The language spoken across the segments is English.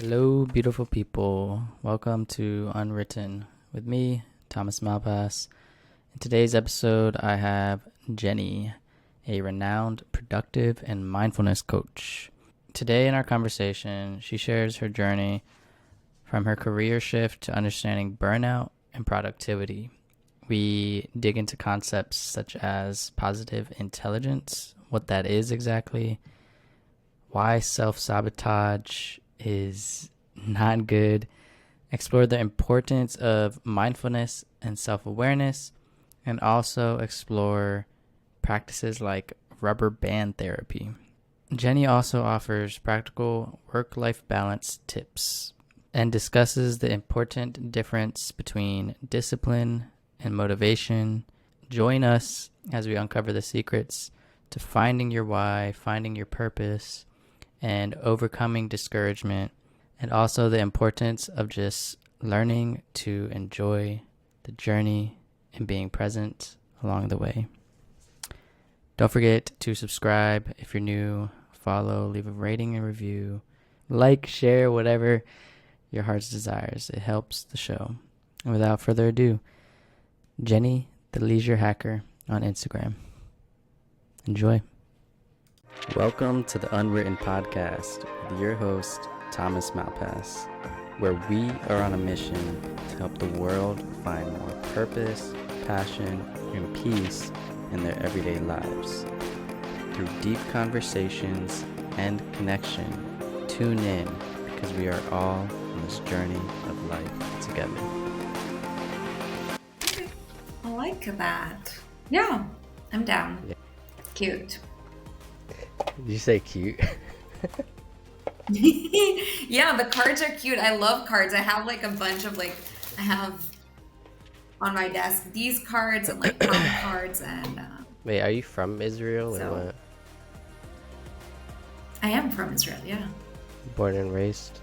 Hello, beautiful people. Welcome to Unwritten with me, Thomas Malpass. In today's episode, I have Jeni, a renowned productive and mindfulness coach. Today in our conversation, she shares her journey from her career shift to understanding burnout and productivity. We dig into concepts such as positive intelligence, what that is exactly, why self-sabotage is not good, explore the importance of mindfulness and self-awareness, and also explore practices like rubber band therapy. Jeni also offers practical work-life balance tips and discusses the important difference between discipline and motivation. Join us as we uncover the secrets to finding your why, finding your purpose, and overcoming discouragement, and also the importance of just learning to enjoy the journey and being present along the way. Don't forget to subscribe if you're new, follow, leave a rating and review, like, share, whatever your heart's desires. It helps the show. And without further ado, Jeni, the Leisure Hacker on Instagram. Enjoy. Welcome to the Unwritten Podcast with your host, Thomas Malpass, where we are on a mission to help the world find more purpose, passion, and peace in their everyday lives. Through deep conversations and connection, tune in because we are all on this journey of life together. I like that. Yeah, I'm down. Yeah. Cute. Did you say cute? Yeah, the cards are cute. I love cards. I have like a bunch of I have on my desk these cards and like palm cards and Wait, are you from Israel or so what? I am from Israel, yeah. Born and raised?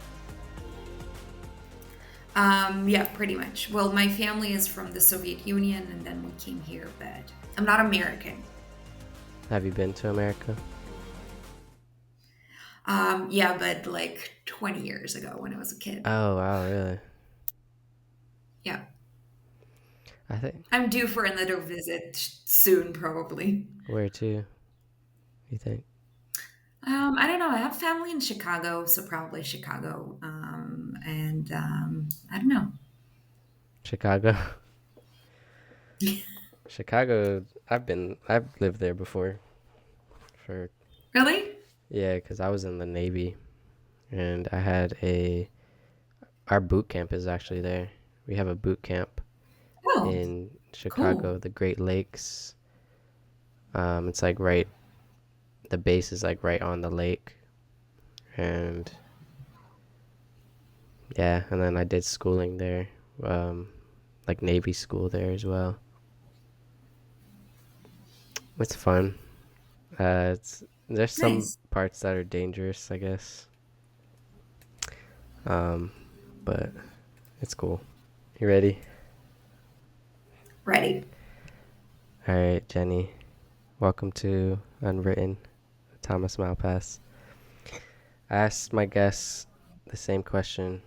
Yeah, pretty much. Well, my family is from the Soviet Union and then we came here, but I'm not American. Have you been to America? Yeah, but like 20 years ago when I was a kid. Oh, wow, really? Yeah. I think. I'm due for another visit soon, probably. Where to, you think? I don't know. I have family in Chicago, so probably Chicago. And I don't know. Chicago? Chicago, I've lived there before. Really? Yeah, because I was in the Navy, and our boot camp is actually there. We have a boot camp Oh, in cool. Chicago, the Great Lakes. It's like the base is like right on the lake, and yeah, and then I did schooling there, like Navy school there as well. It's fun. There's some Nice. parts that are dangerous, I guess. But it's cool. You ready? Ready. All right, Jeni. Welcome to Unwritten, Thomas Malpass. I asked my guests the same question.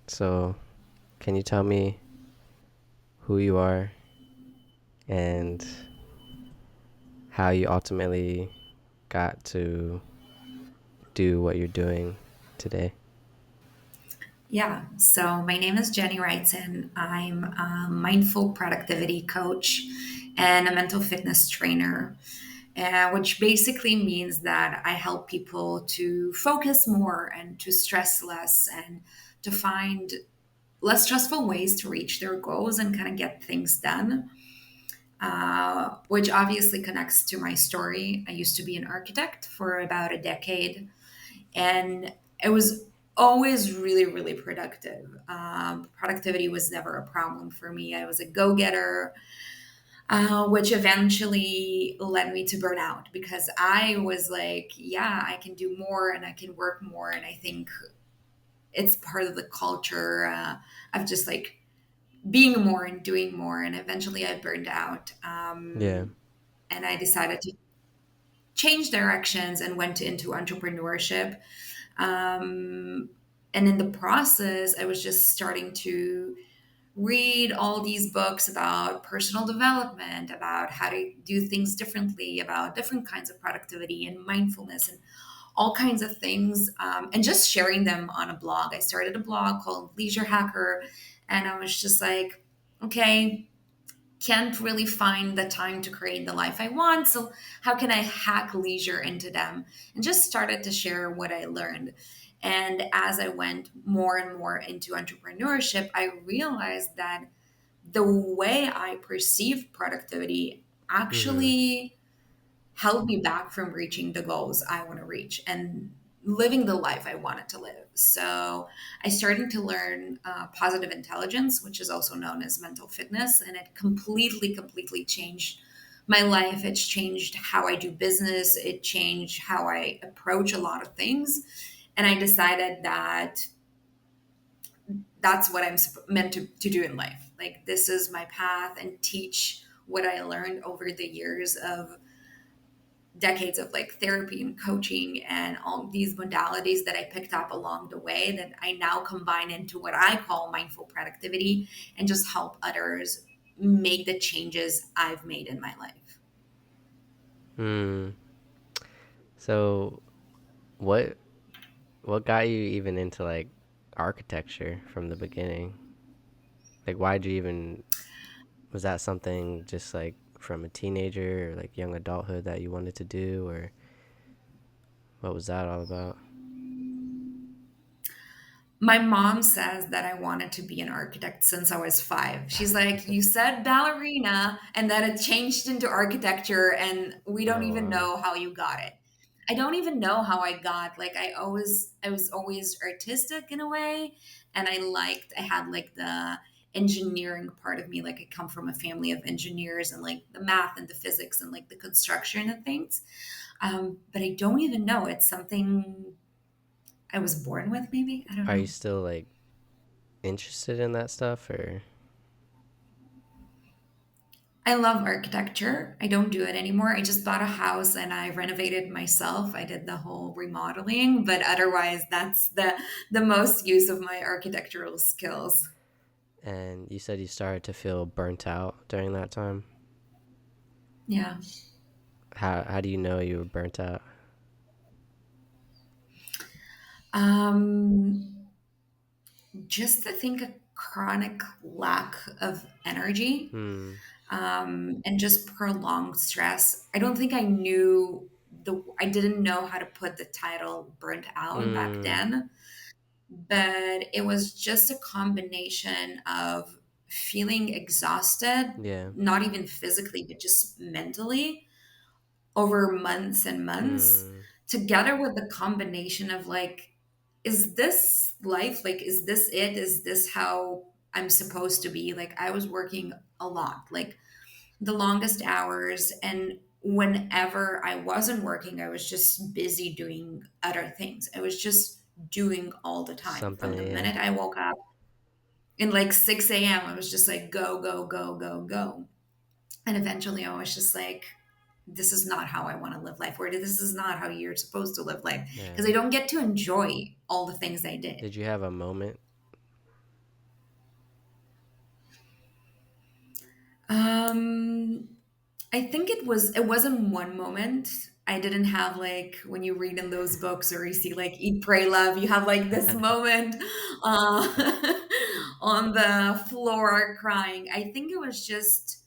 So, can you tell me who you are and how you ultimately got to do what you're doing today? Yeah. So my name is Jeni Raitsin. I'm a mindful productivity coach and a mental fitness trainer, which basically means that I help people to focus more and to stress less and to find less stressful ways to reach their goals and kind of get things done, which obviously connects to my story. I used to be an architect for about a decade, and it was always really, really productive. Productivity was never a problem for me. I was a go getter, which eventually led me to burnout because I was like, yeah, I can do more and I can work more. And I think it's part of the culture of just like being more and doing more. And eventually I burned out. Yeah. And I decided to change directions and went into entrepreneurship. Um, And in the process, I was just starting to read all these books about personal development, about how to do things differently, about different kinds of productivity and mindfulness and all kinds of things, and just sharing them on a blog. I started a blog called Leisure Hacker, and I was just like, okay, can't really find the time to create the life I want. So, how can I hack leisure into them? And just started to share what I learned. And as I went more and more into entrepreneurship, I realized that the way I perceived productivity Mm-hmm. actually held me back from reaching the goals I want to reach and living the life I wanted to live. So I started to learn positive intelligence, which is also known as mental fitness, and it completely changed my life. It's changed how I do business. It changed how I approach a lot of things. And I decided that that's what meant to do in life. Like, this is my path, and teach what I learned over the years of decades of like therapy and coaching and all these modalities that I picked up along the way that I now combine into what I call mindful productivity, and just help others make the changes I've made in my life. Hmm. So what what got you even into like architecture from the beginning? Like why'd you even was that something just like from a teenager or like young adulthood that you wanted to do, or what was that all about? My mom says that I wanted to be an architect since I was 5. She's like, "You said ballerina and then it changed into architecture, and we don't Oh even wow. know how you got it." I don't even know how I got, like, I was always artistic in a way, and I had like the engineering part of me. Like, I come from a family of engineers, and like the math and the physics and like the construction and things. But I don't even know. It's something I was born with, maybe. I don't Are you know. still like interested in that stuff or I love architecture. I don't do it anymore. I just bought a house and I renovated myself. I did the whole remodeling, but otherwise that's the most use of my architectural skills. and you said you started to feel burnt out during that time? Yeah. How do you know you were burnt out? Um just I think a chronic lack of energy, Hmm. and just prolonged stress. I didn't know how to put the title burnt out back Hmm. then, but it was just a combination of feeling exhausted, Yeah. not even physically, but just mentally over months and months, Hmm. together with the combination of like, is this life? Like, is this it? Is this how I'm supposed to be? Like, I was working a lot, like the longest hours. And whenever I wasn't working, I was just busy doing other things. I was just doing all the time. From Something, the yeah. minute I woke up in like 6 a.m., I was just like, go, go, go, go, go. And eventually I was just like, this is not how I want to live life, or this is not how you're supposed to live life. Because Yeah. I don't get to enjoy all the things I did. Did you have a moment? Um, I think it wasn't one moment. I didn't have like when you read in those books or you see like Eat, Pray, Love, you have like this moment uh, on the floor crying. I think it was just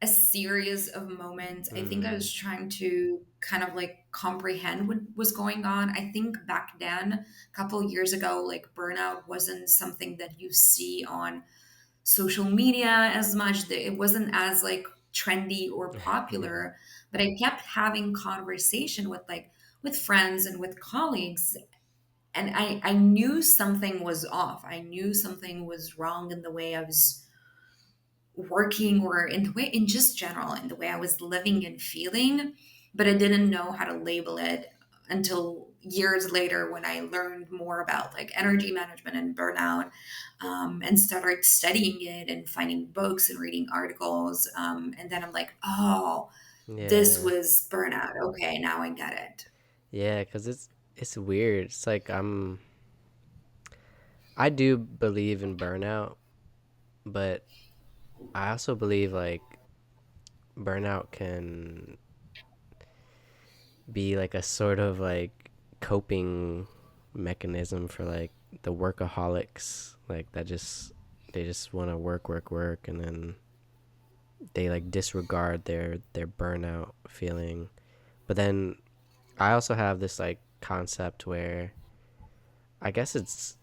a series of moments. I think I Hmm. was trying to kind of like comprehend what was going on. I think back then, a couple of years ago, like burnout wasn't something that you see on social media as much. It wasn't as like trendy or Yeah. popular, but I kept having conversation with friends and with colleagues, and I knew something was off. I knew something was wrong in the way I was working, or in the way, in just general, in the way I was living and feeling, but I didn't know how to label it until years later when I learned more about like energy management and burnout, and started studying it and finding books and reading articles. And then I'm like, oh, this Yeah. was burnout. Okay, now I get it. Yeah, cuz it's weird. It's like I do believe in burnout, but I also believe like burnout can be like a sort of like coping mechanism for like the workaholics, like that just they just want to work, and then they like disregard their burnout feeling. But then I also have this like concept where I guess it's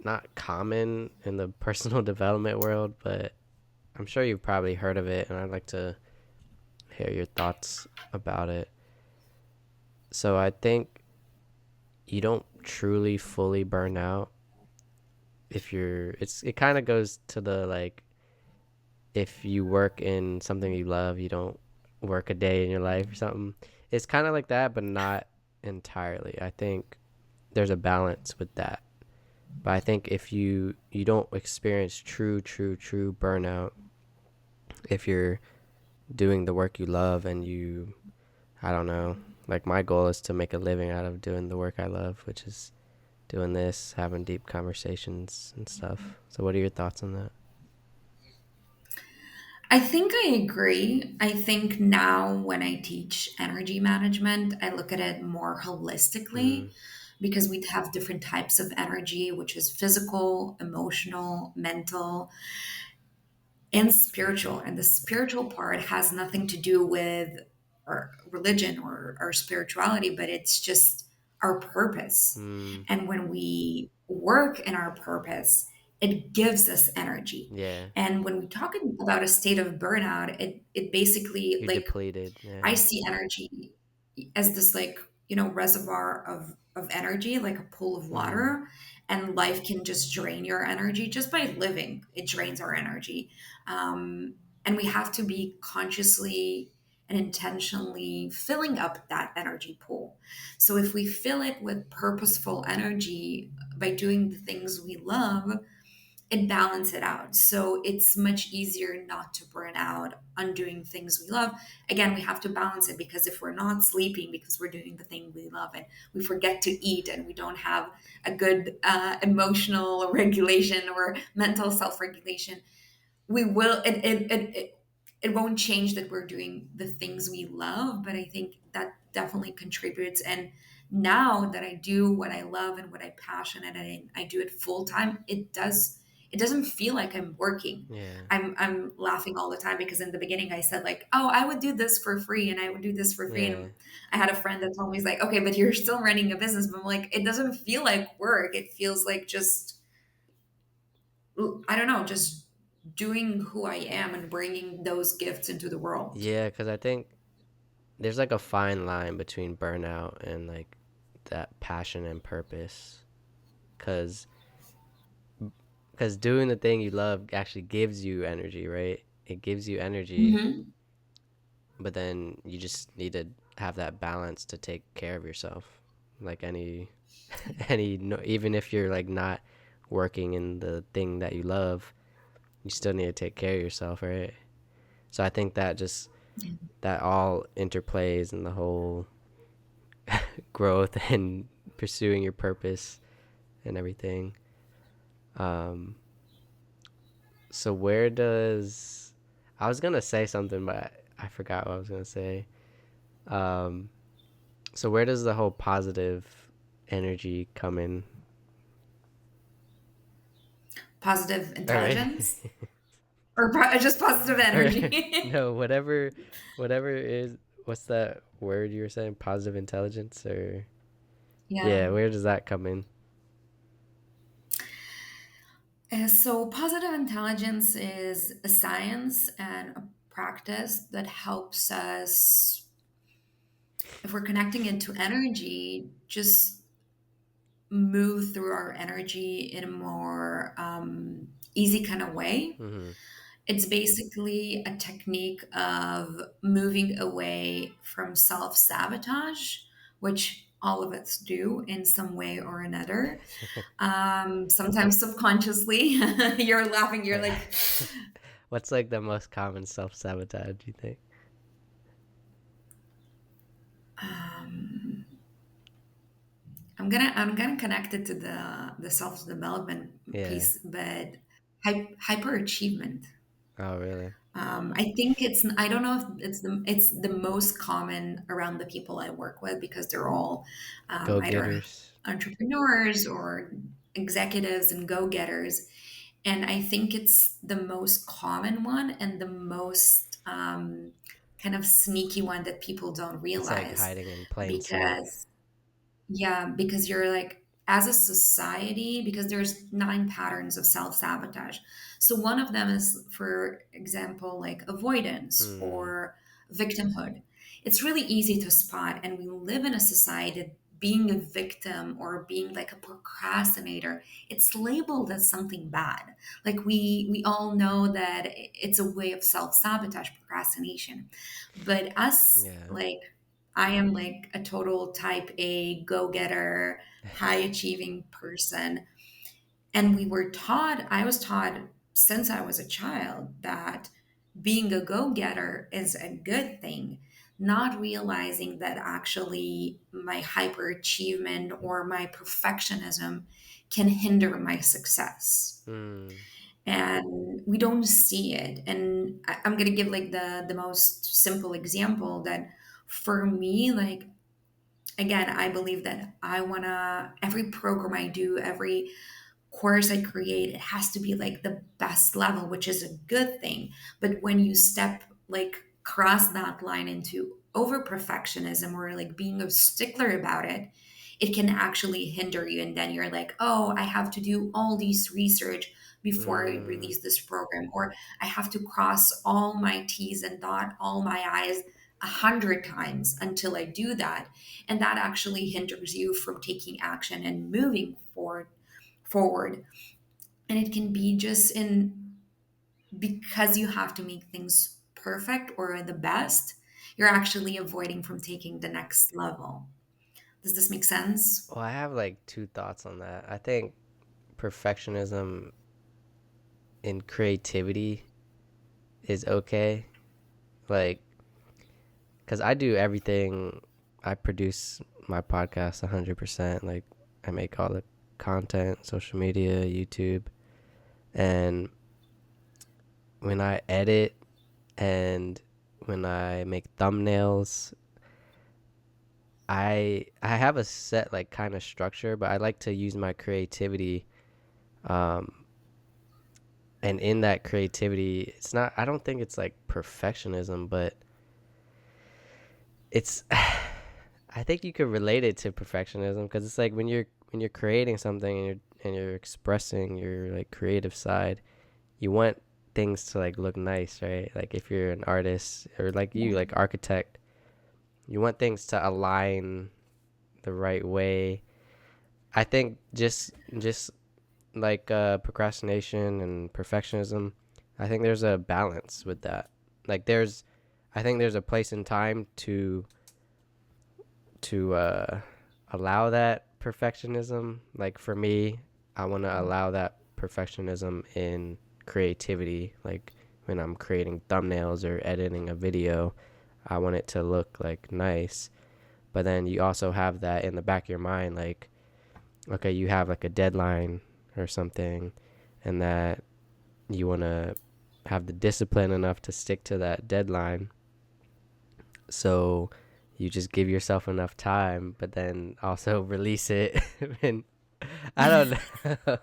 not common in the personal development world, but I'm sure you've probably heard of it, and I'd like to hear your thoughts about it. So I think you don't truly fully burn out if you're it kind of goes to the like if you work in something you love, you don't work a day in your life or something. It's kind of like that, but not entirely. I think there's a balance with that. But I think if you don't experience true burnout if you're doing the work you love and you I don't know, like my goal is to make a living out of doing the work I love, which is doing this, having deep conversations and stuff. So what are your thoughts on that? I think I agree. I think now when I teach energy management, I look at it more Mm, holistically because we have different types of energy, which is physical, emotional, mental, and spiritual. And the spiritual part has nothing to do with our religion or our spirituality, but it's just our purpose. mm, And when we work in our purpose, it gives us energy. yeah. And when we talk about a state of burnout, it basically You're like depleted. Yeah. I see energy as this like, reservoir of energy, like a pool of Mm, water, and life can just drain your energy just by living. It drains our energy. And we have to be consciously and intentionally filling up that energy pool. So if we fill it with purposeful energy by doing the things we love, it balance it out. So it's much easier not to burn out on doing things we love. Again, we have to balance it because if we're not sleeping because we're doing the thing we love and we forget to eat and we don't have a good emotional regulation or mental self-regulation, we will it won't change that we're doing the things we love, but I think that definitely contributes. And now that I do what I love and what I passionate and I do it full time, it doesn't feel like I'm working. yeah. I'm laughing all the time because in the beginning I said like, oh, I would do this for free and I would do this for free. Yeah. And I had a friend that told me, he's like, okay, but you're still running a business. But I'm like, it doesn't feel like work. It feels like just, I don't know, just doing who I am and bringing those gifts into the world. Yeah, cuz I think there's like a fine line between burnout and like that passion and purpose cuz cuz doing the thing you love actually gives you energy, right? It gives you energy, Hmm. but then you just need to have that balance to take care of yourself. Like any no, even if you're like not working in the thing that you love, you still need to take care of yourself, right? So I think that just that all interplays in the whole growth and pursuing your purpose and everything. Um, so where does I was gonna say something, but I forgot what I was gonna say. Um, so where does the whole positive energy come in? Positive All right, intelligence or just positive or energy. no, whatever is what's that word you were saying? Positive intelligence, or Yeah. yeah, where does that come in? So, positive intelligence is a science and a practice that helps us, if we're connecting it to energy, just move through our energy in a more easy kind of way. Mm-hmm. It's basically a technique of moving away from self sabotage, which all of us do in some way or another. Sometimes subconsciously. You're laughing, you're like, What's like the most common self sabotage you think? um, I'm gonna connect it to the self development Yeah. piece, but hyper achievement. Oh, really? I think I don't know if it's the most common around the people I work with because they're all Go either getters. entrepreneurs or executives and go getters, and I think it's the most common one and the most kind of sneaky one that people don't It's like realize hiding in plain sight. because yeah, because you're like, as a society, because there's 9 patterns of self-sabotage. So one of them is, for example, like avoidance Hmm. or victimhood. It's really easy to spot, and we live in a society that being a victim or being like a procrastinator, it's labeled as something bad. Like we all know that it's a way of self-sabotage, procrastination. But us, Yeah. like, I am like a total type A go getter, high achieving person. And I was taught since I was a child that being a go getter is a good thing, not realizing that actually my hyperachievement or my perfectionism can hinder my success. Hmm. And we don't see it. And I'm going to give like the most simple example that for me, like, again, I believe that I want to, every program I do, every course I create, it has to be like the best level, which is a good thing. But when you step, like, cross that line into over perfectionism or like being a stickler about it, it can actually hinder you. And then you're like, oh, I have to do all these research before I Hmm. release this program, or I have to cross all my T's and dot all my I's 100 times until I do that. And that actually hinders you from taking action and moving forward. And it can be just in, because you have to make things perfect or the best, you're actually avoiding from taking the next level. Does this make sense? Well, I have like two thoughts on that. I think perfectionism in creativity is okay. Like, because I do everything, I produce my podcast 100%. Like, I make all the content, social media, YouTube. And when I edit and when I make thumbnails, I have a set like kind of structure, but I like to use my creativity. Um, and in that creativity, it's not. I don't think it's like perfectionism, but it's. I think you could relate it to perfectionism because it's like when you're creating something and you're expressing your like creative side, you want things to like look nice, right? Like if you're an artist or like you Yeah. like architect, you want things to align the right way. I think just like procrastination and perfectionism, I think there's a balance with that. Like I think there's a place and time to allow that perfectionism. Like for me, I want to allow that perfectionism in creativity. Like when I'm creating thumbnails or editing a video, I want it to look like nice. But then you also have that in the back of your mind, like, okay, you have like a deadline or something, and that you want to have the discipline enough to stick to that deadline. So you just give yourself enough time, but then also release it. And I don't know.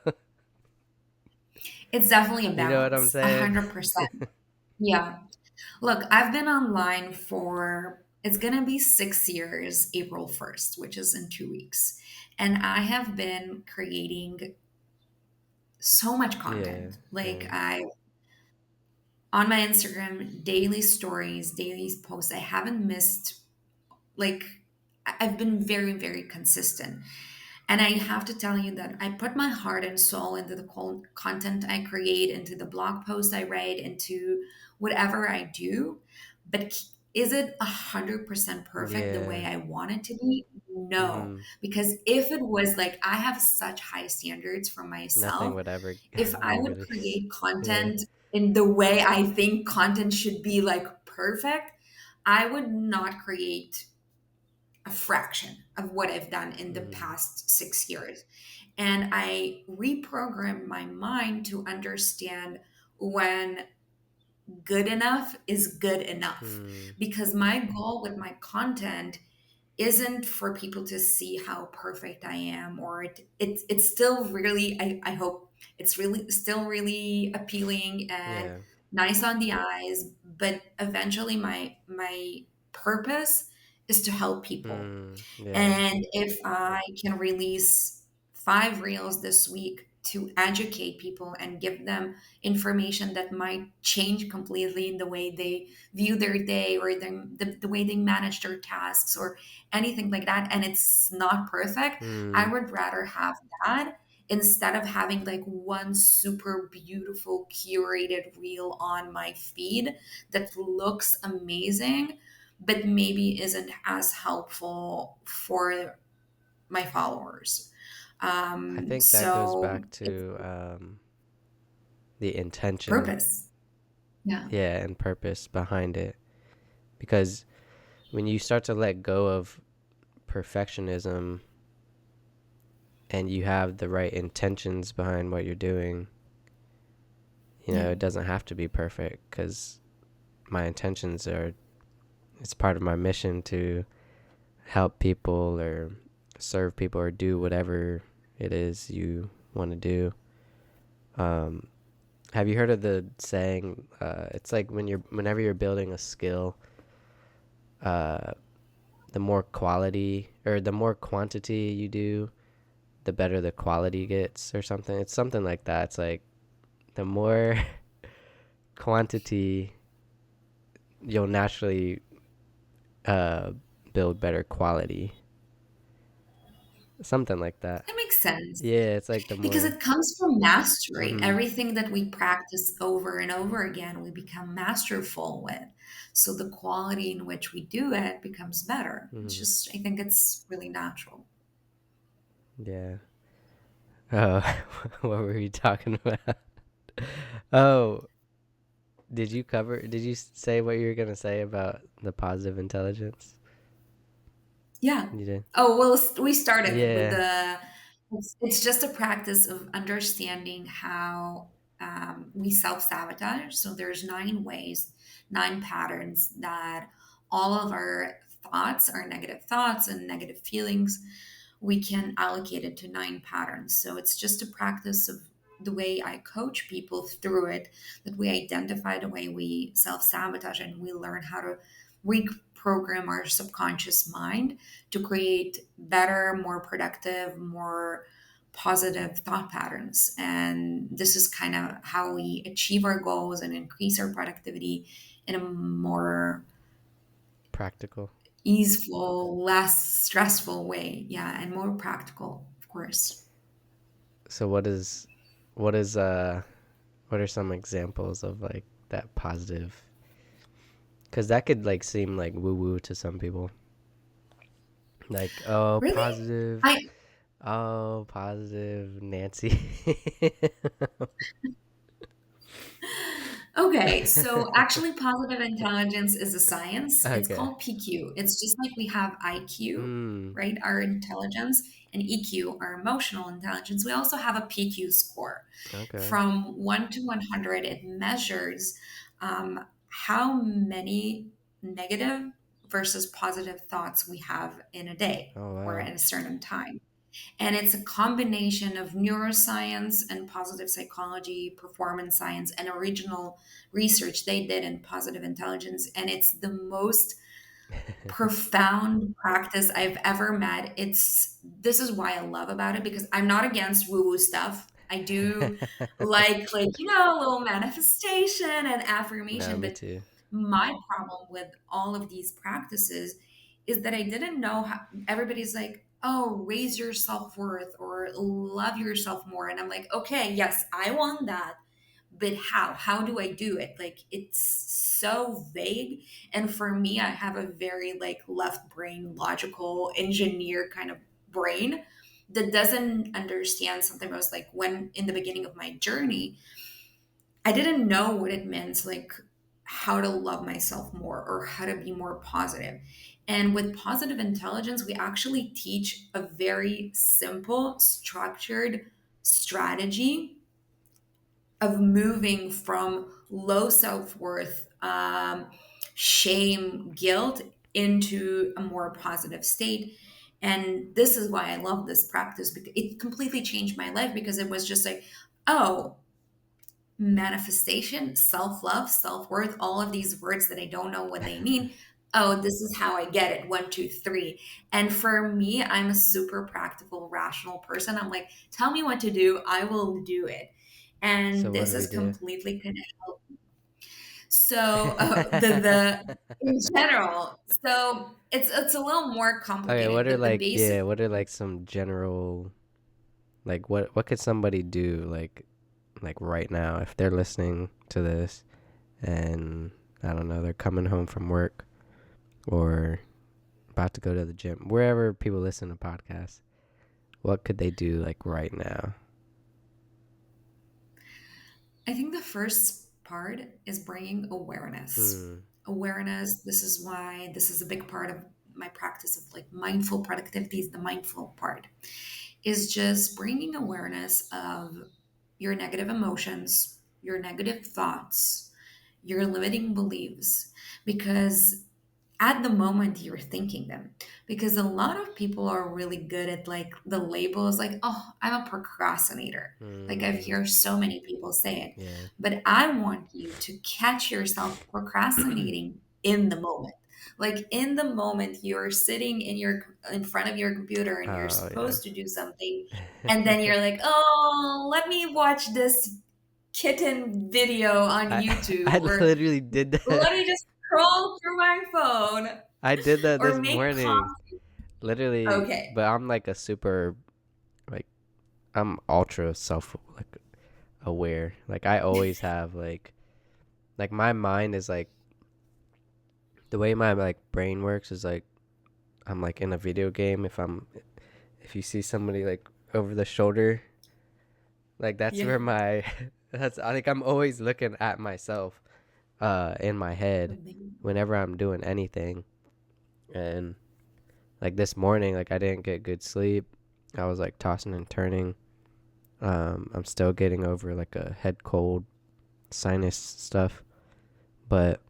It's definitely a You know what I'm balance, saying? 100%. Yeah. Look, I've been online for, it's going to be 6 years, April 1st, which is in 2 weeks. And I have been creating so much Yeah, content. Like, yeah, on my Instagram, daily stories, daily posts, I haven't missed, like, I've been very, very consistent. And I have to tell you that I put my heart and soul into the content I create, into the blog posts I write, into whatever I do. But is it 100% perfect the way yeah. I want it to be? No. Mm-hmm. Because if it was, like, I have such high standards for Nothing myself, would ever if I be would released. create Yeah. content in the way I think content should be, like, perfect, I would not create a fraction of what I've done in the past 6 years. And I reprogrammed my mind to understand when good enough is good enough. Mm. Because my goal with my content isn't for people to see how perfect I am, or it's still really, I hope it's really still really appealing and Yeah. nice on the eyes, but eventually my purpose is to help people. Yeah. And if I can release 5 reels this week to educate people and give them information that might change completely in the way they view their day, or the way they manage their tasks, or anything like that, and it's not perfect, I Mm. would rather have that instead of having like one super beautiful curated reel on my feed that looks amazing but maybe isn't as helpful for my followers. I think that goes So back it's to the intention, purpose. Yeah. yeah, and purpose behind it. Because when you start to let go of perfectionism and you have the right intentions behind what you're doing, Yeah. it doesn't have to be perfect, because my intentions are, it's part of my mission to help people or serve people or do whatever it is you want to do. Um, have you heard of the saying? It's like whenever you're building a skill, uh, the more quality or the more quantity you do, the better the quality gets, or something. It's something like that. It's like the more quantity, you'll naturally uh, build better quality. Something like that. That makes sense Yeah, it's like the because more. it comes from mastery. Mm-hmm. Everything that we practice over and over again, we become masterful with. So the quality in which we do it becomes better. It's Mm-hmm. just, I think it's really natural. Yeah. Oh, what were you talking about? Oh, did you say what you were going to say about the positive intelligence? Yeah. You did? Oh, well, we started with Yeah. it's just a practice of understanding how we self sabotage. So there's 9 ways, 9 patterns that all of our thoughts, our negative thoughts and negative feelings, we can allocate it to 9 patterns. So it's just a practice of the way I coach people through it, that we identify the way we self sabotage and we learn how to reprogram our subconscious mind to create better, more productive, more positive thought patterns. And this is kind of how we achieve our goals and increase our productivity in a more Practical. easeful, less stressful way. Yeah, and more practical, of course. So what is what are some examples of like that positive? Cuz that could like seem like woo woo to some people. Like, Really? I oh, positive Nancy. Okay, so actually, positive intelligence is a science. It's Okay. called PQ. It's just like we have IQ, Mm. right? Our intelligence, and EQ, our emotional intelligence. We also have a PQ score. Okay. From 1 to 100, it measures how many negative versus positive thoughts we have in a day Oh or wow. at a certain time. And it's a combination of neuroscience and positive psychology, performance science, and original research they did in positive intelligence. And it's the most profound practice I've ever met. This is why I love about it, because I'm not against woo-woo stuff. I do like a little manifestation and No, affirmation, me but too. my problem with all of these practices is that I didn't know how everybody's like, oh, raise your self-worth or love yourself more. And I'm like, okay, yes, I want that. But how? How do I do it? Like it's so vague. And for me, I have a very like left brain, logical engineer kind of brain that doesn't understand something. I was like, when in the beginning of my journey, I didn't know what it meant, like how to love myself more or how to be more positive. And with positive intelligence, we actually teach a very simple, structured strategy of moving from low self worth, shame, guilt into a more positive state. And this is why I love this practice, because it completely changed my life, because it was just like, oh, manifestation, self love, self worth, all of these words that I don't know what they mean. Oh, this is how I get it. One, two, three. And for me, I'm a super practical, rational person. I'm like, tell me what to do, I will do it. So And what this do we is do? completely connected. So the in general, so it's a little more Okay, complicated, what are but the like basic. yeah, what are like some general like what could somebody do like right now if they're listening to this and I don't know, they're coming home from work or about to go to the gym, wherever people listen to podcasts, what could they do like right now? I think the first part is bringing awareness. Hmm. Awareness, this is why this is a big part of my practice of like mindful productivity, is the mindful part, is just bringing awareness of your negative emotions, your negative thoughts, your limiting beliefs, because at the moment you're thinking them, because a lot of people are really good at like the labels, like, oh, I'm a procrastinator. Like I've Hmm. heard so many people say it. Yeah. But I want you to catch yourself procrastinating in the moment. Like in the moment you're sitting in front of your computer and you're Oh yeah. supposed to do something, and then you're like, oh, let me watch this kitten video on I YouTube, I or literally did that. let me just scroll through my phone, I did that or this make morning. coffee. Literally, Okay. but I'm like a super like I'm ultra self like aware. Like I always have like my mind is like the way my like brain works is like I'm like in a video game if you see somebody like over the shoulder, like that's Yeah. where my that's I think I'm always looking at myself in my head whenever I'm doing anything. And like this morning, like I didn't get good sleep. I was like tossing and turning. I'm still getting over like a head cold, sinus stuff. But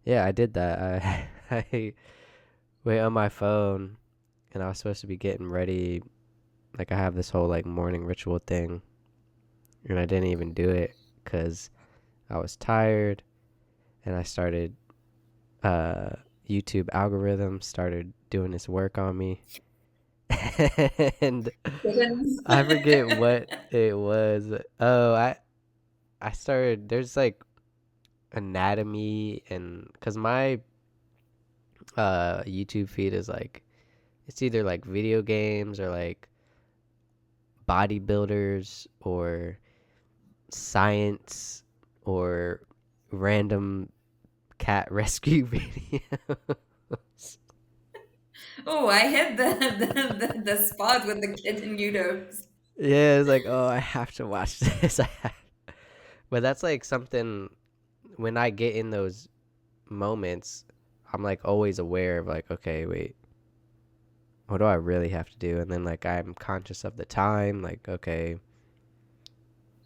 yeah, I did that. I I wait on my phone, and I was supposed to be getting ready. Like I have this whole like morning ritual thing, and I didn't even do it because I was tired, and I started uh YouTube algorithm started doing this work on me, and Kittens. I forget what it was. Oh, I started. There's like anatomy and because my YouTube feed is like it's either like video games or like bodybuilders or science or random cat rescue videos. Oh, I hit the spot with the kitten YouTubes. Yeah, it's like, oh, I have to watch this. But that's like something when I get in those moments, I'm like always aware of like, okay, wait, what do I really have to do? And then like I'm conscious of the time, like, okay,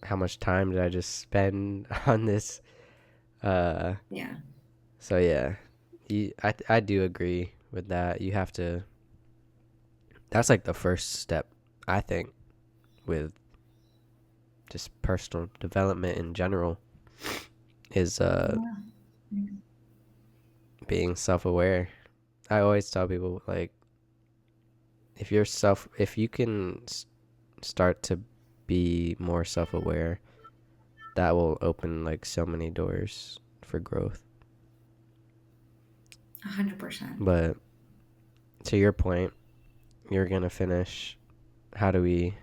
how much time did I just spend on this? Uh, Yeah. so yeah, I do agree with that. You have to. That's like the first step, I think, with just personal development in general is being self-aware. I always tell people like if you can start to be more self-aware, that will open like so many doors for growth. 100%. But to your point, you're gonna finish. How do we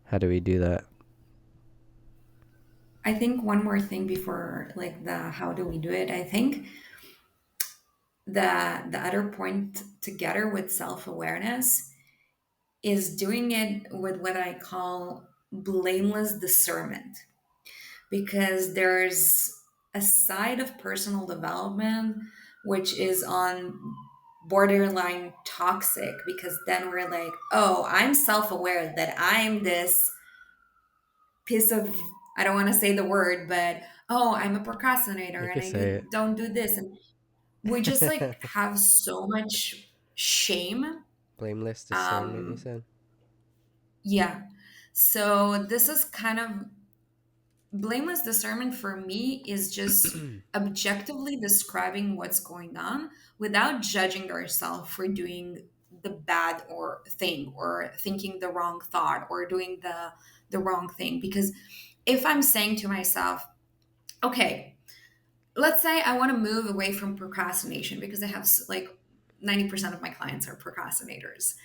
how do we do that? I think one more thing before like the how do we do it, I think the other point together with self-awareness is doing it with what I call blameless discernment, because there's a side of personal development which is on borderline toxic, because then we're like, oh, I'm self-aware that I'm this piece of, I don't want to say the word, but oh, I'm a procrastinator You and could I say don't do this. And we just like it. have so much shame. Blameless discernment, you Um, said? yeah. So this is kind of blameless discernment for me is just objectively describing what's going on without judging ourselves for doing the bad or thing or thinking the wrong thought or doing the wrong thing. Because if I'm saying to myself, okay, let's say I want to move away from procrastination because I have like 90% of my clients are procrastinators.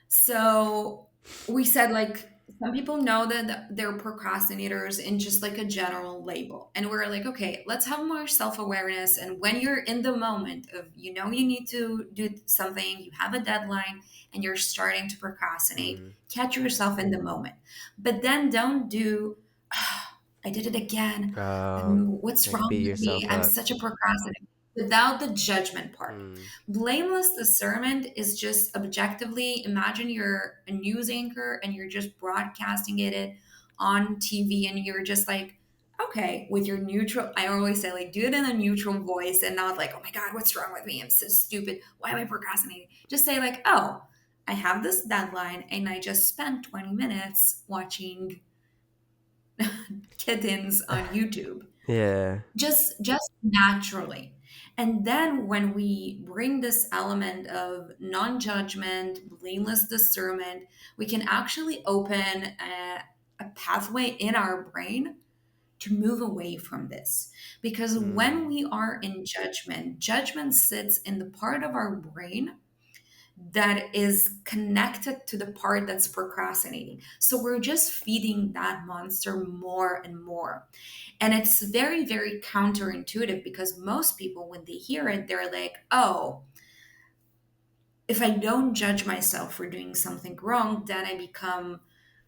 So we said like some people know that they're procrastinators in just like a general label. And we're like, okay, let's have more self-awareness. And when you're in the moment of, you know, you need to do something, you have a deadline and you're starting to procrastinate, Mm. catch yourself in the moment. But then don't do, "Ah, I did it again. What's Like wrong beat with me? yourself I'm up. such a procrastinator." Without the judgment part. Mm. Blameless discernment is just objectively imagine you're a news anchor and you're just broadcasting it on TV and you're just like, okay, with your neutral, I always say, like, do it in a neutral voice and not like, oh my God, what's wrong with me? I'm so stupid. Why am I procrastinating? Just say, like, oh, I have this deadline and I just spent 20 minutes watching kittens on YouTube. Yeah. Just naturally. And then when we bring this element of non-judgment, blameless discernment, we can actually open a pathway in our brain to move away from this. Because when Mm. we are in judgment, judgment sits in the part of our brain that is connected to the part that's procrastinating. So we're just feeding that monster more and more. And it's very, very counterintuitive because most people, when they hear it, they're like, oh, if I don't judge myself for doing something wrong, then I become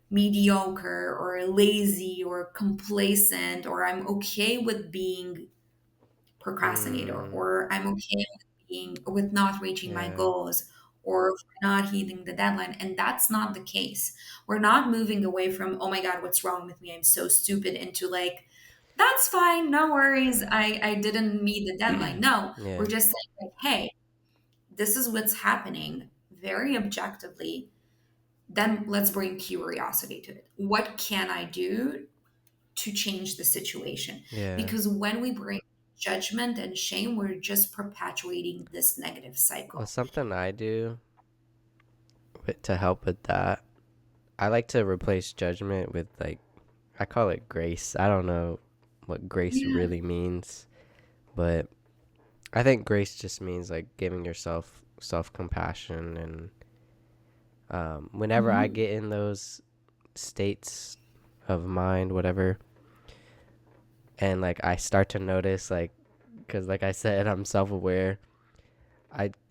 mediocre or lazy or complacent, or I'm okay with being procrastinator, Mm. or I'm okay with being with not reaching my Yeah. goals or for not hitting the deadline. And that's not the case. We're not moving away from, oh my God, what's wrong with me? I'm so stupid, into like, that's fine, no worries. I didn't meet the deadline. No, we're Yeah. just saying like, hey, this is what's happening very objectively. Then let's bring curiosity to it. What can I do to change the situation? Yeah. Because when we bring judgment and shame, we're just perpetuating this negative Well, cycle. something I do to help with that, I like to replace judgment with like, I call it grace. I don't know what grace Yeah. really means, but I think grace just means like giving yourself self compassion. And whenever I Hmm. get in those states of mind, whatever, and like I start to notice, like, because like I said, I'm self aware.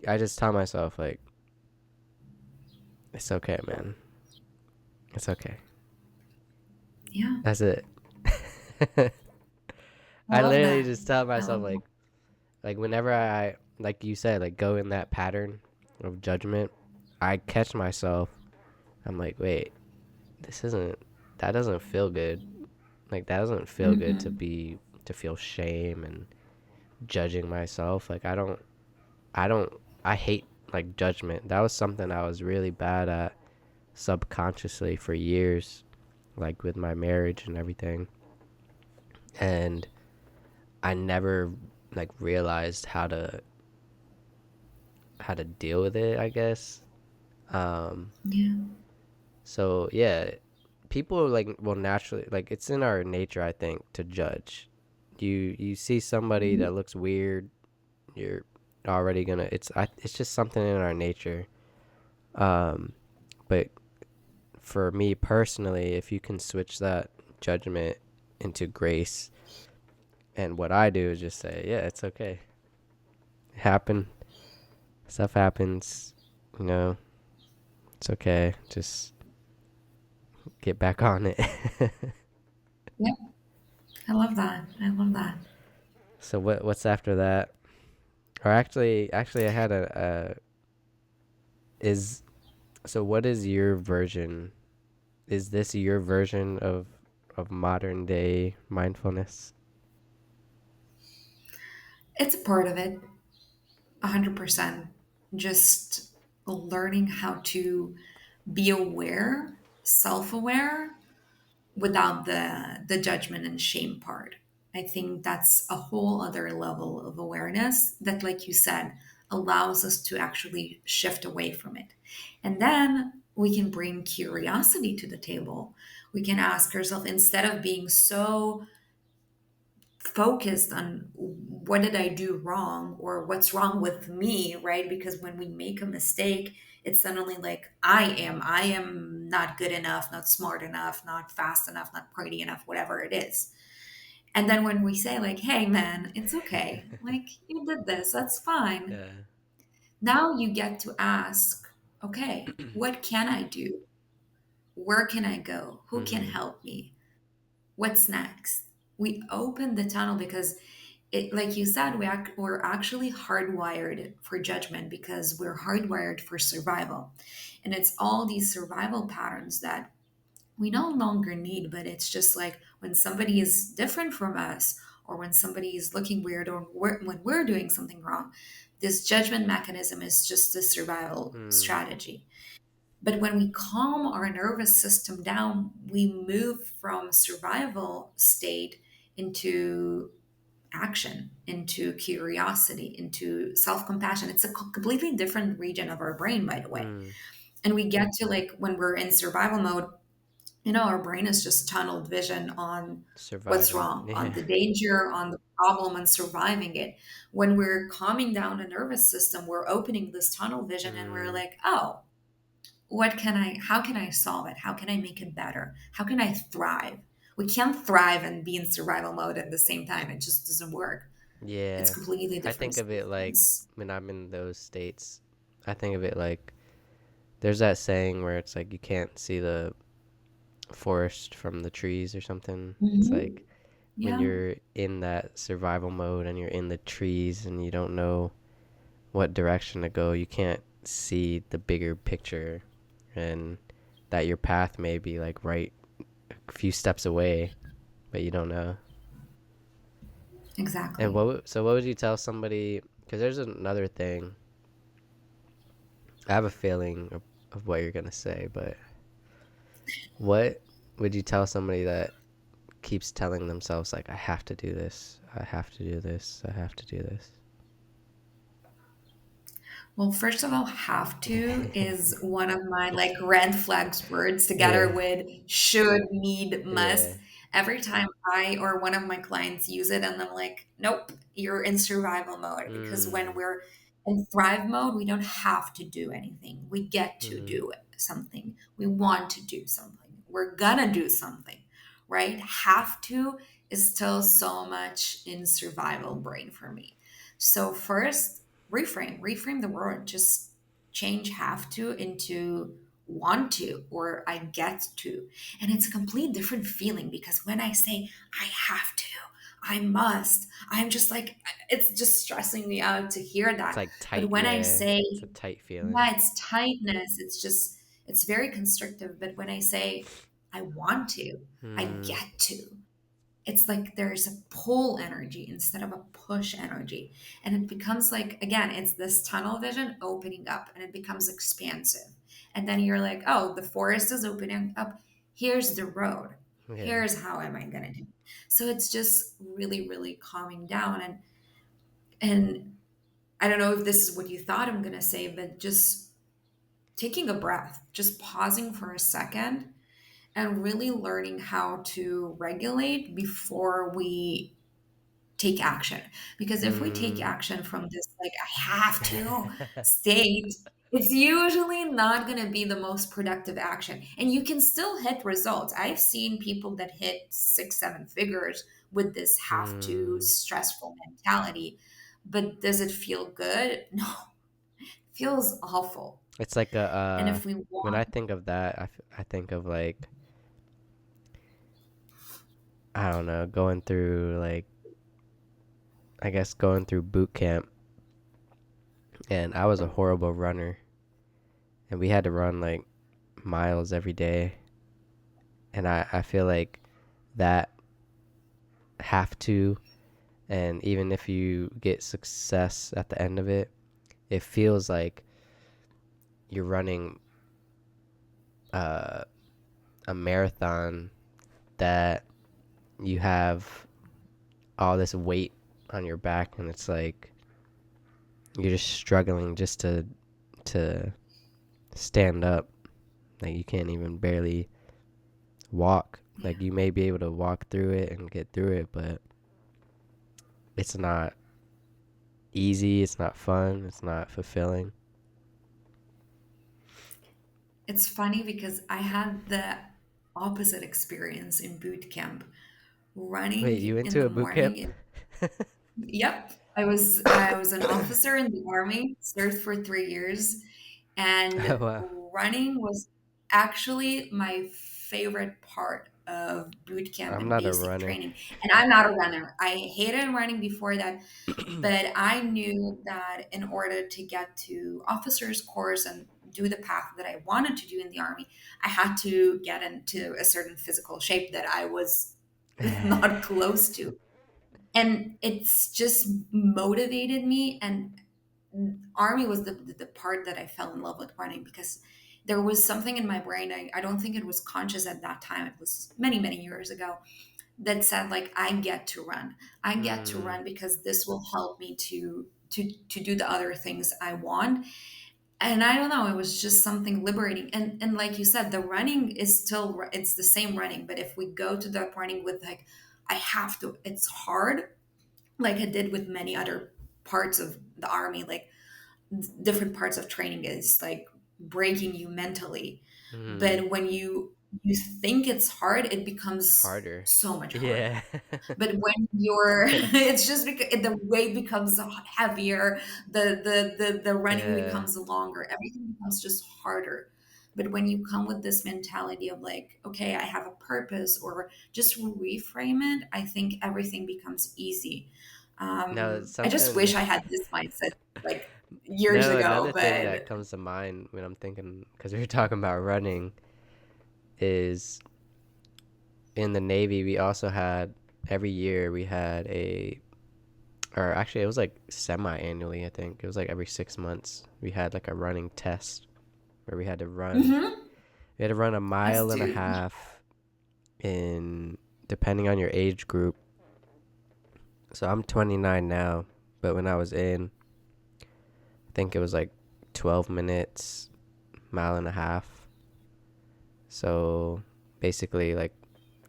I just tell myself like, it's okay, man. It's okay. Yeah. That's it. I I love literally that. just tell I myself love that. like whenever I, like you said, like go in that pattern of judgment, I catch myself. I'm like, wait, this isn't. That doesn't feel good. Like that doesn't feel good to Hmm. be to feel shame and judging myself. Like I don't. I hate like judgment. That was something I was really bad at subconsciously for years, like with my marriage and everything. And I never like realized how to deal with it, I guess. Um, Yeah. so yeah, people like will naturally, like, it's in our nature, I think, to judge. You see somebody Mhm. that looks weird, you're already gonna. It's just something in our nature. Um, but for me personally, if you can switch that judgment into grace, and what I do is just say, yeah, it's okay. It happened. Stuff happens. You know, it's okay. Just get back on it. Yep. I love that. I love that. So what's after that? Or actually, I had is so. What is your version? Is this your version of modern day mindfulness? It's a part of it, 100%. Just learning how to be aware, self-aware, without the judgment and shame part. I think that's a whole other level of awareness that, like you said, allows us to actually shift away from it. And then we can bring curiosity to the table. We can ask ourselves, instead of being so focused on what did I do wrong or what's wrong with me, right? Because when we make a mistake, it's suddenly like, I am not good enough, not smart enough, not fast enough, not pretty enough, whatever it is. And then when we say, like, hey, man, it's okay, like, you did this, that's fine. Yeah. Now you get to ask, okay, what can I do? Where can I go? Who can Mhm. help me? What's next? We open the tunnel because it, like you said, we're actually hardwired for judgment because we're hardwired for survival. And it's all these survival patterns that we no longer need, but it's just like when somebody is different from us, or when somebody is looking weird, or when we're doing something wrong, this judgment mechanism is just a survival Mm. strategy. But when we calm our nervous system down, we move from survival state into action, into curiosity, into self compassion. It's a completely different region of our brain, by the way. Mm. And we get to, like, when we're in survival mode, our brain is just tunneled vision on what's Surviving. wrong, on Yeah. the danger, on the problem, and surviving it. When we're calming down the nervous system, we're opening this tunnel vision and we're Mm. like, oh, how can I solve it? How can I make it better? How can I thrive? We can't thrive and be in survival mode at the same time. It just doesn't work. It's Yeah. completely I different think of it like systems. when I'm in those states, I think of it like there's that saying where it's like you can't see the forest from the trees or something. It's Hmm. like when Yeah, you're in that survival mode and you're in the trees and you don't know what direction to go, you can't see the bigger picture, and that your path may be like right a few steps away, but you don't know. And exactly. what would you tell somebody? Because there's another thing. I have a feeling of what you're gonna say, but what would you tell somebody that keeps telling themselves like, I have to do this, I have to do this, I have to do this? Well, first of all, have to is one of my, like, red flags words, together Yeah. with should, need, Yeah. must. Every time I or one of my clients use it, and I'm like, nope, you're in survival mode. Because when Mm. we're in thrive mode, we don't have to do anything. We get to Mhm. do something. We want to do something. We're gonna do something, right? Have to is still so much in survival brain for me. So first, reframe the word. Just change have to into want to, or I get to. And it's a complete different feeling, because when I say I have to, I must, I'm just like, it's just stressing me out to hear It's that. like But tight. when I Yeah. say, It's a tight feeling. yeah, it's tightness, it's just, it's very constrictive. But when I say I want to, I Mm. get to, it's like there's a pull energy instead of a push energy. And it becomes like, again, it's this tunnel vision opening up, and it becomes expansive. And then you're like, oh, the forest is opening up. Here's the road. Yeah. Here's how am I going to do it. So it's just really, really calming down. And I don't know if this is what you thought I'm going to say, but just taking a breath, just pausing for a second, and really learning how to regulate before we take action. Because if we take Mm. action from this, like, I have to state, it's usually not going to be the most productive action. And you can still hit results. I've seen people that hit 6, 7 figures with this have to Mm. stressful mentality. But does it feel good? No, it feels awful. It's like a And if we when I want, think of that, I think of like, I don't know, going through like, I guess going through boot camp and I was a horrible runner, and we had to run like miles every day. And I feel like that have to, and even if you get success at the end of it, it feels like you're running uh, a marathon that you have all this weight on your back, and it's like you're just struggling just to stand up. Like you can't even barely walk. Yeah. Like you may be able to walk through it and get through it, but it's not easy, it's not fun, it's not fulfilling. It's funny because I had the opposite experience in boot camp. Wait, you Running went in to the a boot camp? morning. Yep. I was an officer in the army, served for 3 years, Oh and wow. running was actually my favorite part of boot camp I'm and not a basic runner. training. And I'm not a runner. I hated running before that, but I knew that in order to get to officer's course and do the path that I wanted to do in the army, I had to get into a certain physical shape that I was not close to, and it's just motivated me. And army was the part that I fell in love with running, because there was something in my brain. I don't think it was conscious at that time, it was many many years ago, that said like, I get to Mm, run because this will help me to do the other things I want. And I don't know, it was just something liberating. And like you said, the running is still, it's the same running, but if we go to that running with like, I have to, it's hard, like I did with many other parts of the army, like different parts of training is like breaking you mentally. mm, But when you think it's hard, it it's becomes harder. so much harder. Yeah. But when you're it's just because the weight becomes heavier, the running Yeah. becomes longer, everything becomes just harder. But when you come with this mentality of like, okay, I have a purpose, or just reframe it, I think everything becomes easy. No, I just wish something. I had this mindset like years No, ago, another thing that but comes to mind when I'm thinking, because we were talking about running, is in the Navy, we also had, every year we had a, or actually it was like semi-annually, I think. It was like every 6 months we had like a running test where mhm, we had to run a us mile and a too. half in, depending on your age group. So I'm 29 now, but when I was in, I think it was like 12 minutes, mile and a half. So basically, like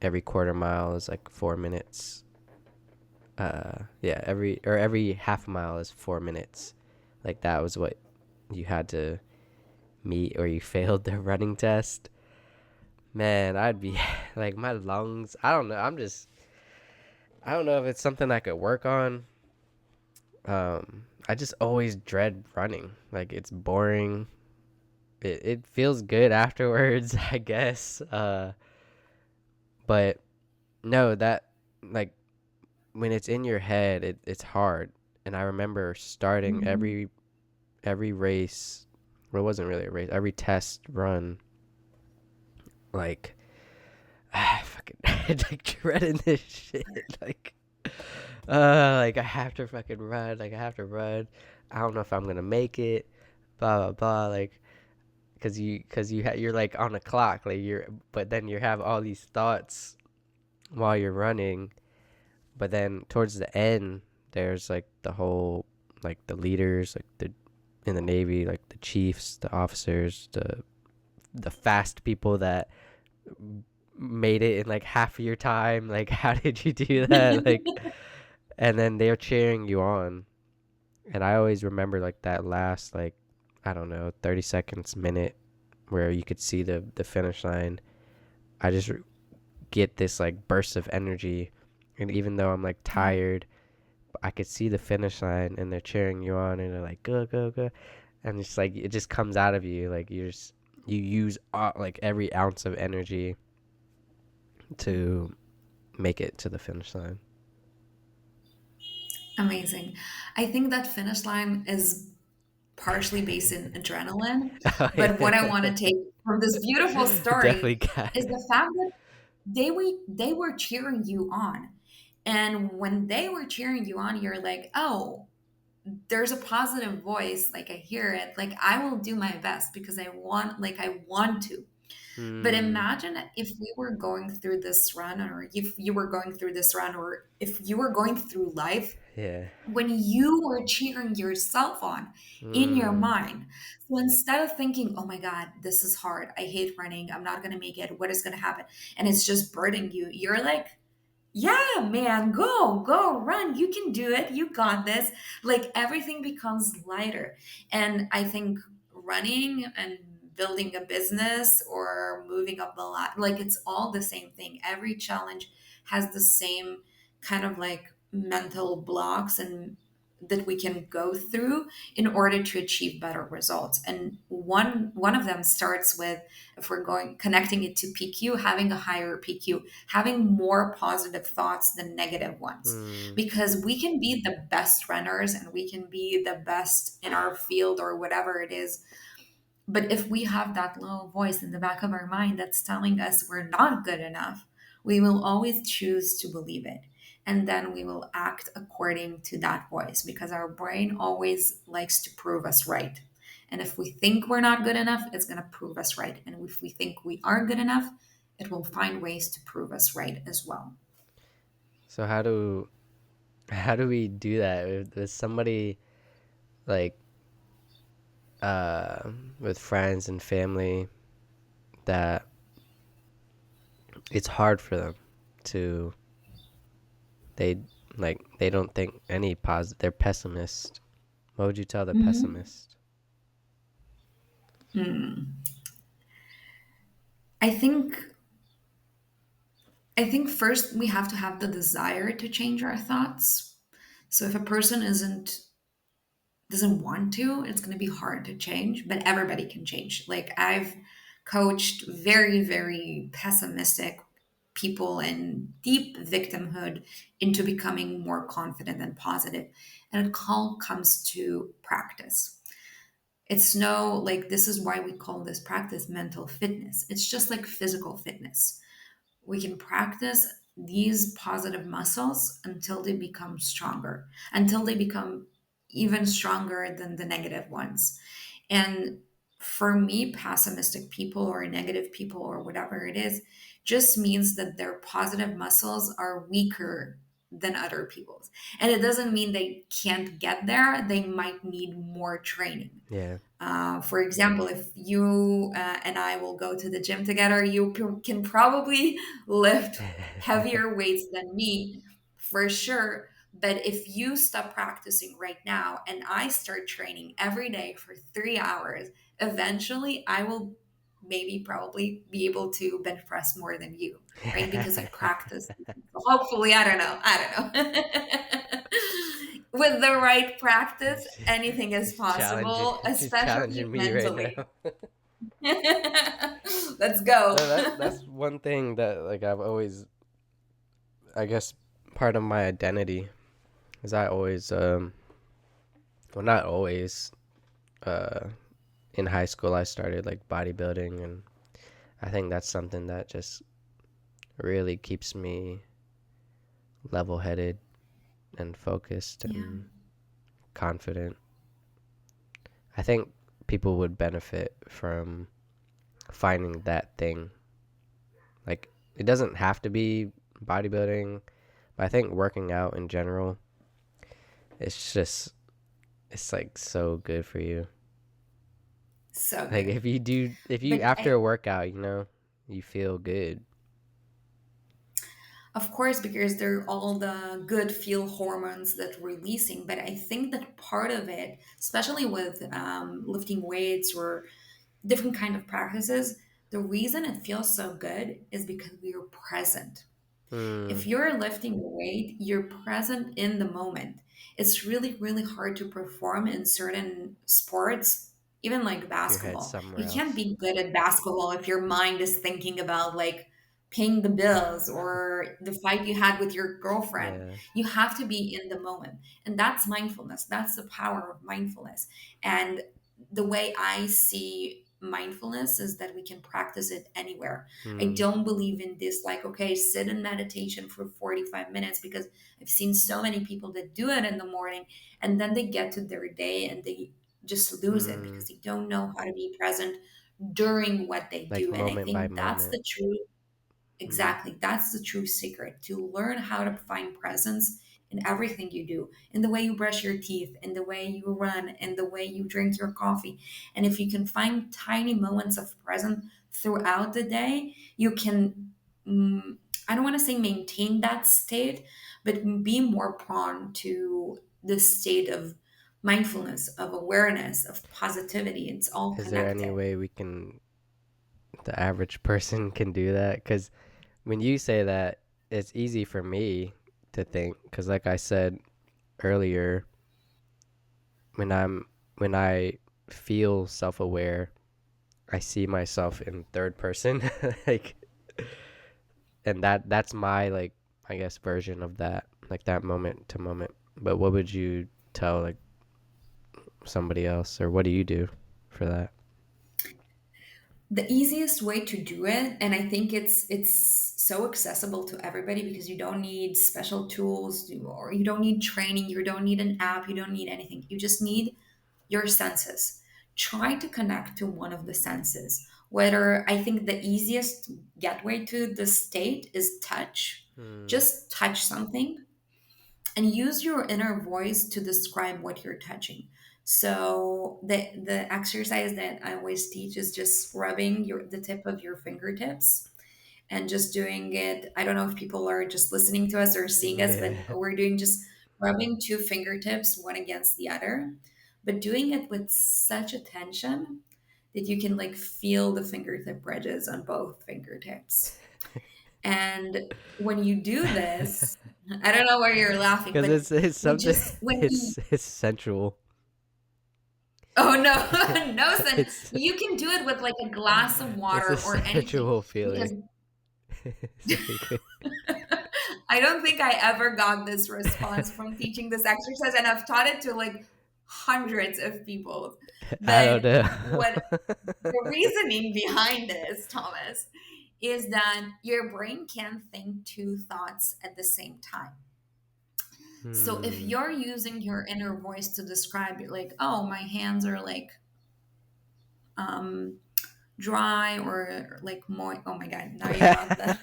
every quarter mile is like 4 minutes. Yeah, every half mile is 4 minutes. Like that was what you had to meet, or you failed the running test. Man, I'd be like my lungs. I don't know. I don't know if it's something I could work on. I just always dread running. Like it's boring. It feels good afterwards, I guess. But no, that, like, when it's in your head, it's hard. And I remember starting Mhm. every race. Well, it wasn't really a race. Every test run, like, fucking like dreading this shit. Like I have to fucking run. Like I have to run. I don't know if I'm gonna make it. Blah blah blah. Like, you're like on a clock. Like but then you have all these thoughts while you're running. But then towards the end, there's like the whole, like the leaders, like the in the Navy, like the chiefs, the officers, the fast people that made it in like half of your time. Like, how did you do that? Like, and then they're cheering you on. And I always remember like that last, like, I don't know, 30 seconds, minute, where you could see the finish line. I just get this like burst of energy, and even though I'm like Yeah. tired, I could see the finish line, and they're cheering you on, and they're like, go go go, and it's like it just comes out of you. Like you use like every ounce of energy to make it to the finish line. Amazing. I think that finish line is partially based in adrenaline. Oh, But what I want to yeah. take from this beautiful Definitely story got is it. the fact that they were cheering you on. And when they were cheering you on, you're like, oh, there's a positive voice. Like I hear it. Like I will do my best because I want to. But Hmm. imagine if we were going through this run, or if you were going through this run, or if you were going through life Yeah. when you were cheering yourself on in your Hmm. mind. So instead of thinking, oh my God, this is hard, I hate running, I'm not going to make it, what is going to happen? And it's just burdening you. You're like, yeah, man, go, run. You can do it. You got this. Like everything becomes lighter. And I think running and building a business or moving up the ladder, like it's all the same thing. Every challenge has the same kind of like mental blocks and that we can go through in order to achieve better results. And one of them starts with, if we're going connecting it to PQ, having a higher PQ, having more positive thoughts than negative ones. Hmm. Because we can be the best runners and we can be the best in our field or whatever it is, but if we have that little voice in the back of our mind that's telling us we're not good enough, we will always choose to believe it. And then we will act according to that voice because our brain always likes to prove us right. And if we think we're not good enough, it's going to prove us right. And if we think we are good enough, it will find ways to prove us right as well. So how do we do that with somebody like with friends and family that it's hard for them to they they don't think any positive, they're pessimist. What would you tell the Mhm. pessimist? I think I think first we have to have the desire to change our thoughts. So if a person isn't doesn't want to, it's going to be hard to change, but everybody can change. Like I've coached very, very pessimistic people in deep victimhood into becoming more confident and positive. And it all comes to practice. It's no, like, this is why we call this practice mental fitness. It's just like physical fitness. We can practice these positive muscles until they become stronger, until they become even stronger than the negative ones. And for me, pessimistic people or negative people or whatever it is just means that their positive muscles are weaker than other people's. And it doesn't mean they can't get there, they might need more training. Yeah. For example, if you and I will go to the gym together, you can probably lift heavier weights than me for sure. But if you stop practicing right now and I start training every day for 3 hours, eventually I will maybe probably be able to bench press more than you, right? Because I practice. So hopefully, I don't know. I don't know. With the right practice, anything is She's challenging. possible, She's especially challenging me right mentally. now. Let's go. No, that's one thing that like I've always, I guess, part of my identity is I always well, not always, uh in high school I started like bodybuilding, and I think that's something that just really keeps me level-headed and focused Yeah. and confident. I think people would benefit from finding that thing. Like, it doesn't have to be bodybuilding, but I think working out in general, it's just, it's like so good for you. So Like, good. if you, But after a workout, you feel good. of course, because they're all the good feel hormones that we're releasing. But I think that part of it, especially with lifting weights or different kind of practices, the reason it feels so good is because we are present. If Hmm. you're lifting a weight, you're present in the moment. It's really, really hard to perform in certain sports, even like If your head's basketball. somewhere You can't else. be good at basketball if your mind is thinking about like paying the bills or the fight you had with your girlfriend. Yeah. You have to be in the moment. And that's mindfulness. That's the power of mindfulness. And the way I see mindfulness is that we can practice it anywhere. I Hmm. don't believe in this, like, okay, sit in meditation for 45 minutes, because I've seen so many people that do it in the morning and then they get to their day and they just lose it Hmm. because they don't know how to be present during what they Like do. And I moment by think that's moment. the true Hmm. Exactly. That's the true secret, to learn how to find presence in everything you do, in the way you brush your teeth, in the way you run, in the way you drink your coffee. And if you can find tiny moments of presence throughout the day, you can, I don't want to say maintain that state, but be more prone to the state of mindfulness, of awareness, of positivity. It's all Is there any connected. way the average person can do that? Because when you say that, it's easy for me to think. Because like I said earlier, when I'm when I feel self-aware, I see myself in third person, like, and that's my, like, I guess, version of that, like that moment to moment. But what would you tell, like, somebody else, or what do you do for that? The easiest way to do it, and I think it's so accessible to everybody, because you don't need special tools or you don't need training, you don't need an app, you don't need anything. You just need your senses. Try to connect to one of the senses. Whether, I think the easiest gateway to the state is touch. Hmm. Just touch something and use your inner voice to describe what you're touching. So the exercise that I always teach is just rubbing the tip of your fingertips and just doing it. I don't know if people are just listening to us or seeing us, but Yeah. we're doing just rubbing two fingertips one against the other, but doing it with such attention that you can like feel the fingertip ridges on both fingertips. And when you do this, I don't know why you're laughing, Because but it's we something. just, when we, It's sensual. oh no, no, son, It's you can do it with like a glass of it's a water or anything, sensual feeling. because It's like I don't think I ever got this response from teaching this exercise, and I've taught it to like hundreds of people. I don't But know. what the reasoning behind this, Thomas, is that your brain can think two thoughts at the same time. So if Hmm. you're using your inner voice to describe it, like, oh, my hands are like um dry or like moist. Oh my god, now you got the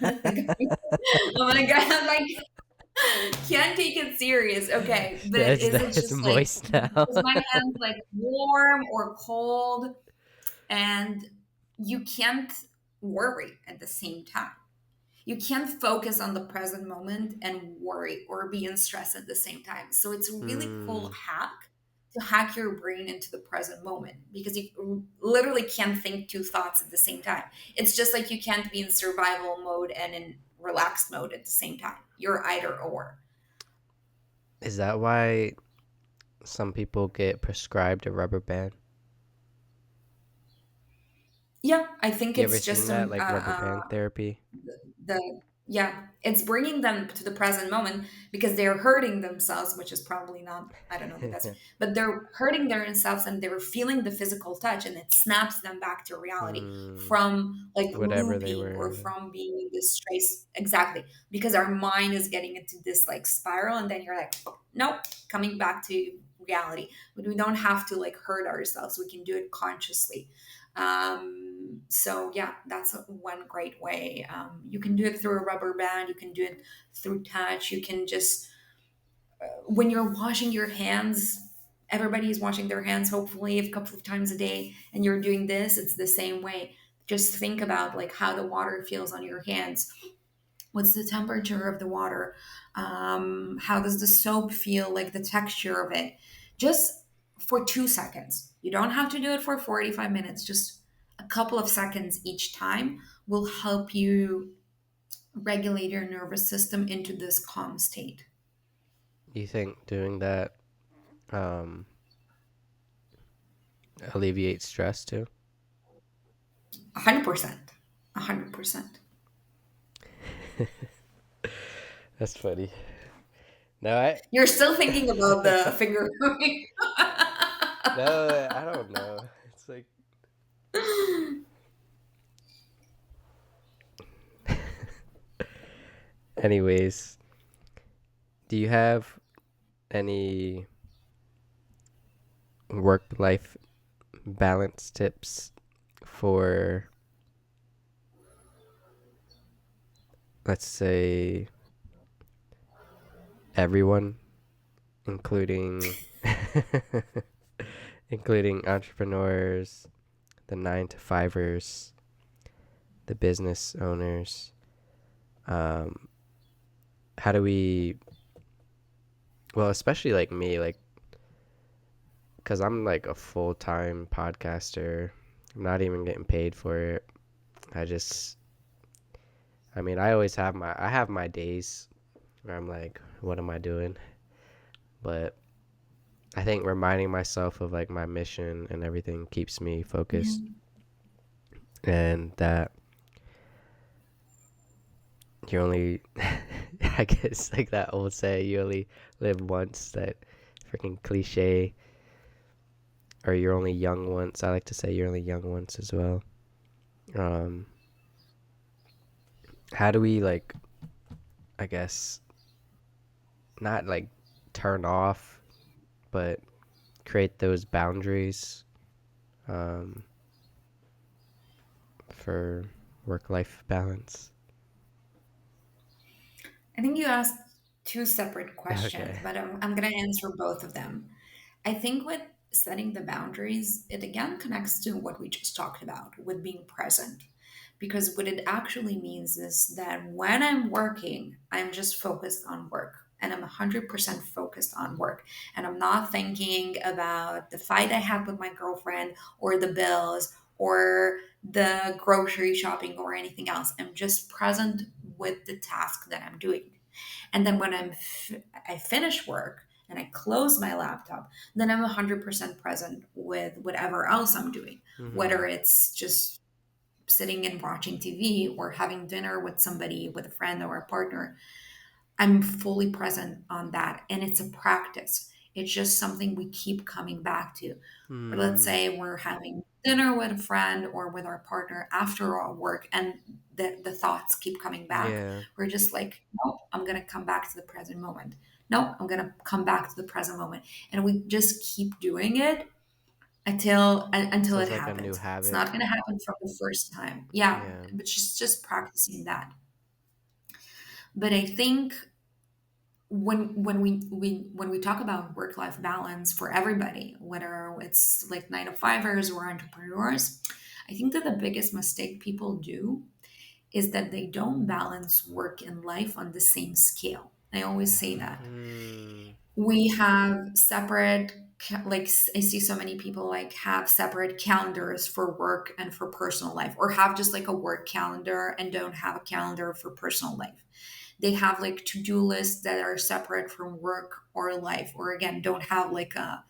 oh my god, I'm like, can't take it serious. Okay, but is it That's just like, moist now. is my hands like warm or cold? And you can't worry at the same time. You can't focus on the present moment and worry or be in stress at the same time. So it's a really cool Hmm. hack to hack your brain into the present moment, because you literally can't think two thoughts at the same time. It's just like you can't be in survival mode and in relaxed mode at the same time. You're either or. Is that why some people get prescribed a rubber band? Yeah, I think You ever it's seen just that, like rubber band therapy? the yeah, it's bringing them to the present moment, because they're hurting themselves, which is probably not, I don't know the best, but they're hurting themselves and they're feeling the physical touch, and it snaps them back to reality Hmm. from like Whatever they looping or were. from being in this trace. Exactly, because our mind is getting into this like spiral, and then you're like, nope, coming back to reality. But we don't have to like hurt ourselves, we can do it consciously. So yeah, that's one great way. You can do it through a rubber band, you can do it through touch, you can just, when you're washing your hands, everybody is washing their hands hopefully a couple of times a day, and you're doing this, it's the same way. Just think about like how the water feels on your hands. What's the temperature of the water? How does the soap feel, like the texture of it? Just for 2 seconds. You don't have to do it for 45 minutes. Just a couple of seconds each time will help you regulate your nervous system into this calm state. You think doing that um alleviates stress too? 100%. 100%. That's funny. No, I You're still thinking about the finger. no, I don't know. It's like anyways, do you have any work life balance tips for, let's say, everyone, including including entrepreneurs, the 9 to 5ers, the business owners? Um, how do we, well, especially like me, like, because I'm like a full-time podcaster. I'm not even getting paid for it. I just, I mean, I have my days where I'm like, what am I doing? But I think reminding myself of like my mission and everything keeps me focused, Yeah. and that you only, I guess, like that old say, you only live once, that freaking cliche, or you're only young once. I like to say you're only young once as well. Um, how do we, like, I guess, not like turn off, but create those boundaries um, for work-life balance? I think you asked two separate questions, Okay. but I'm going to answer both of them. I think with setting the boundaries, it again connects to what we just talked about with being present. Because what it actually means is that when I'm working, I'm just focused on work and I'm 100% focused on work. And I'm not thinking about the fight I had with my girlfriend or the bills or the grocery shopping or anything else. I'm just present with the task that I'm doing. And then when I finish work and I close my laptop, then I'm 100% present with whatever else I'm doing, Mm-hmm. whether it's just sitting and watching TV or having dinner with somebody, with a friend or a partner. I'm fully present on that. And it's a practice. It's just something we keep coming back to. Or let's Hmm. say we're having dinner with a friend or with our partner after our work and the thoughts keep coming back. Yeah. We're just like, no, I'm going to come back to the present moment. No, I'm going to come back to the present moment. And we just keep doing it until So it it's like a new happens. It's habit. not going to happen from the first time. Yeah, Yeah. but just practicing that. But I think when we talk about work life balance for everybody, whether it's like 9 to 5ers or entrepreneurs, I think that the biggest mistake people do is that they don't balance work and life on the same scale. I always say that Hmm. we have separate like I see so many people like have separate calendars for work and for personal life, or have just like a work calendar and don't have a calendar for personal life. They have like to-do lists that are separate from work or life, or again don't have like a,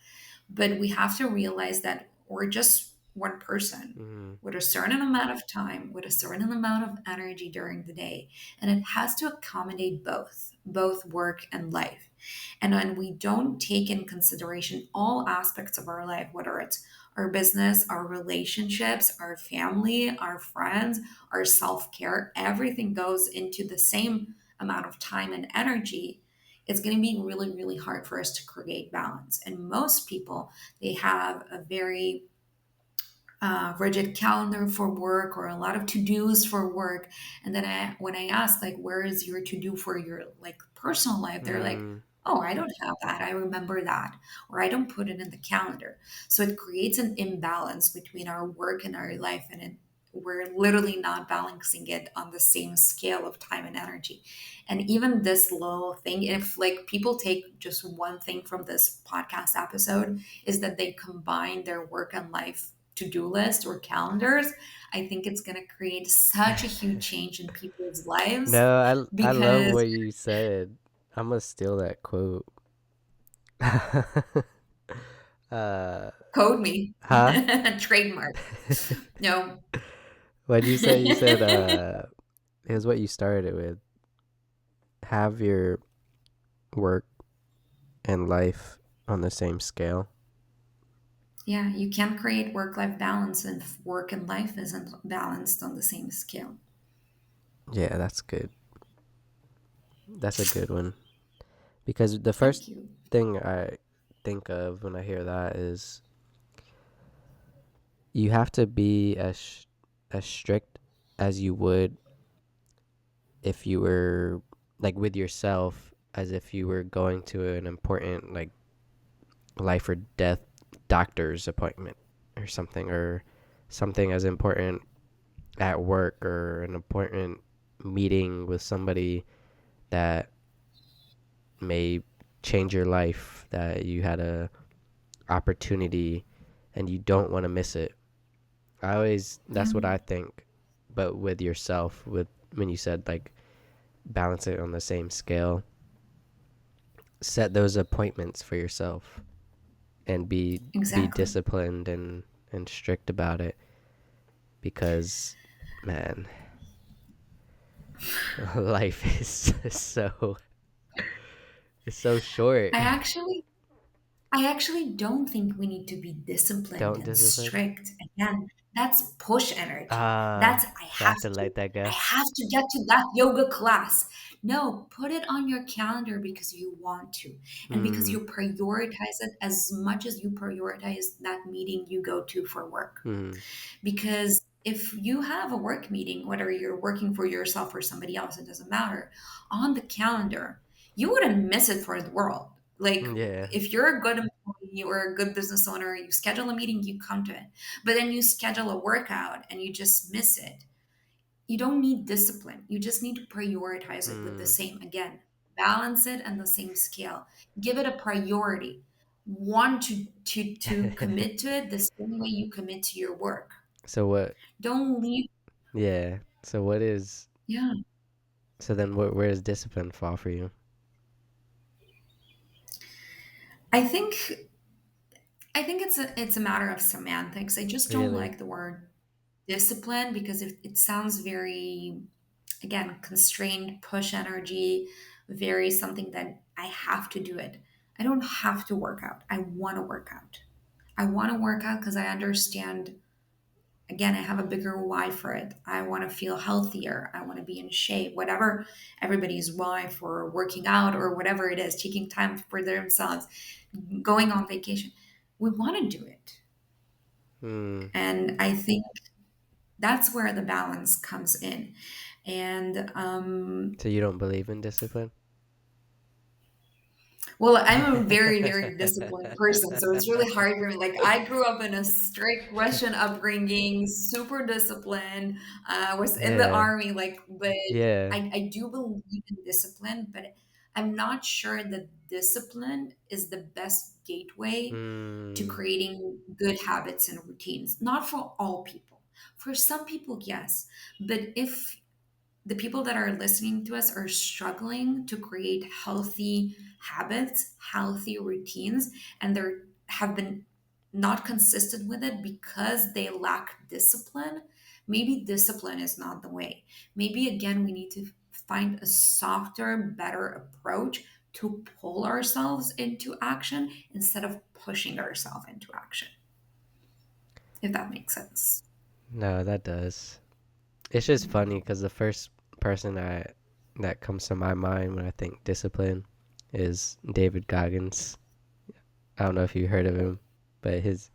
but we have to realize that we're just one person Hmm. with a certain amount of time, with a certain amount of energy during the day, and it has to accommodate both work and life. And when we don't take in consideration all aspects of our life, whether it's our business, our relationships, our family, our friends, our self-care, everything goes into the same amount of time and energy. It's going to be really, really hard for us to create balance. And most people, they have a very rigid calendar for work or a lot of to-dos for work. And then when I ask like, where is your to-do for your like personal life, they're like, Hmm. oh, I don't have that, I remember that, or I don't put it in the calendar. So it creates an imbalance between our work and our life, and we're literally not balancing it on the same scale of time and energy. And even this little thing, if like people take just one thing from this podcast episode, is that they combine their work and life to-do list or calendars. I think it's going to create such a huge change in people's lives No, I love because what you said. I'm gonna steal that quote. uh, code me. huh? Trademark. No. What'd you say? You said it was what you started it with. have your work and life on the same scale? Yeah, you can't create work-life balance if work and life isn't balanced on the same scale. Yeah, that's good. That's a good one. Because the first Thank you. thing I think of when I hear that is you have to be as strict as you would if you were like with yourself, as if you were going to an important like life or death doctor's appointment or something as important at work, or an important meeting with somebody that may change your life, that you had a opportunity and you don't want to miss it. Yeah, That's what I think. But with yourself, with when you said like balance it on the same scale, set those appointments for yourself and be exactly. disciplined and strict about it, because man, life is so it's so short. I actually I actually don't think we need to be disciplined Don't and discipline. strict. Again, that's push energy. That's Ah, so I have to let that I go. have to get to that yoga class. No, put it on your calendar because you want to and because Hmm. you prioritize it as much as you prioritize that meeting you go to for work. Hmm. Because if you have a work meeting, whether you're working for yourself or somebody else, it doesn't matter, on the calendar, you wouldn't miss it for the world. Like, Yeah. if you're a good employee or a good business owner, you schedule a meeting, you come to it. But then you schedule a workout and you just miss it. You don't need discipline. You just need to prioritize it with the Hmm. same, again, balance it and the same scale. Give it a priority. Want to commit to it the same way you commit to your work. So what? Don't leave. Yeah. So what is? Yeah. So then, where does discipline fall for you? I think I think it's a matter of semantics. I just don't Really? like the word discipline because it sounds very, again, constrained, push energy, very something that I have to do it. I don't have to work out. I want to work out. I want to work out because I understand, again, I have a bigger why for it. I want to feel healthier. I want to be in shape, whatever everybody's why for working out or whatever it is, taking time for themselves, going on vacation. We want to do it. Hmm. And I think that's where the balance comes in. And So you don't believe in discipline? well, I'm a very, very disciplined person, so it's really hard for me. Like, I grew up in a strict Russian upbringing, super disciplined. Was in the Yeah. army, like, but Yeah. I do believe in discipline, but I'm not sure that discipline is the best gateway to Hmm. creating good habits and routines. Not for all people. For some people, yes, but if the people that are listening to us are struggling to create healthy habits, healthy routines, and they have been not consistent with it because they lack discipline, maybe discipline is not the way. Maybe again, we need to find a softer, better approach to pull ourselves into action instead of pushing ourselves into action, if that makes sense. No, that does. It's just funny because the first person that comes to my mind when I think discipline is David Goggins. I don't know if you heard of him, but his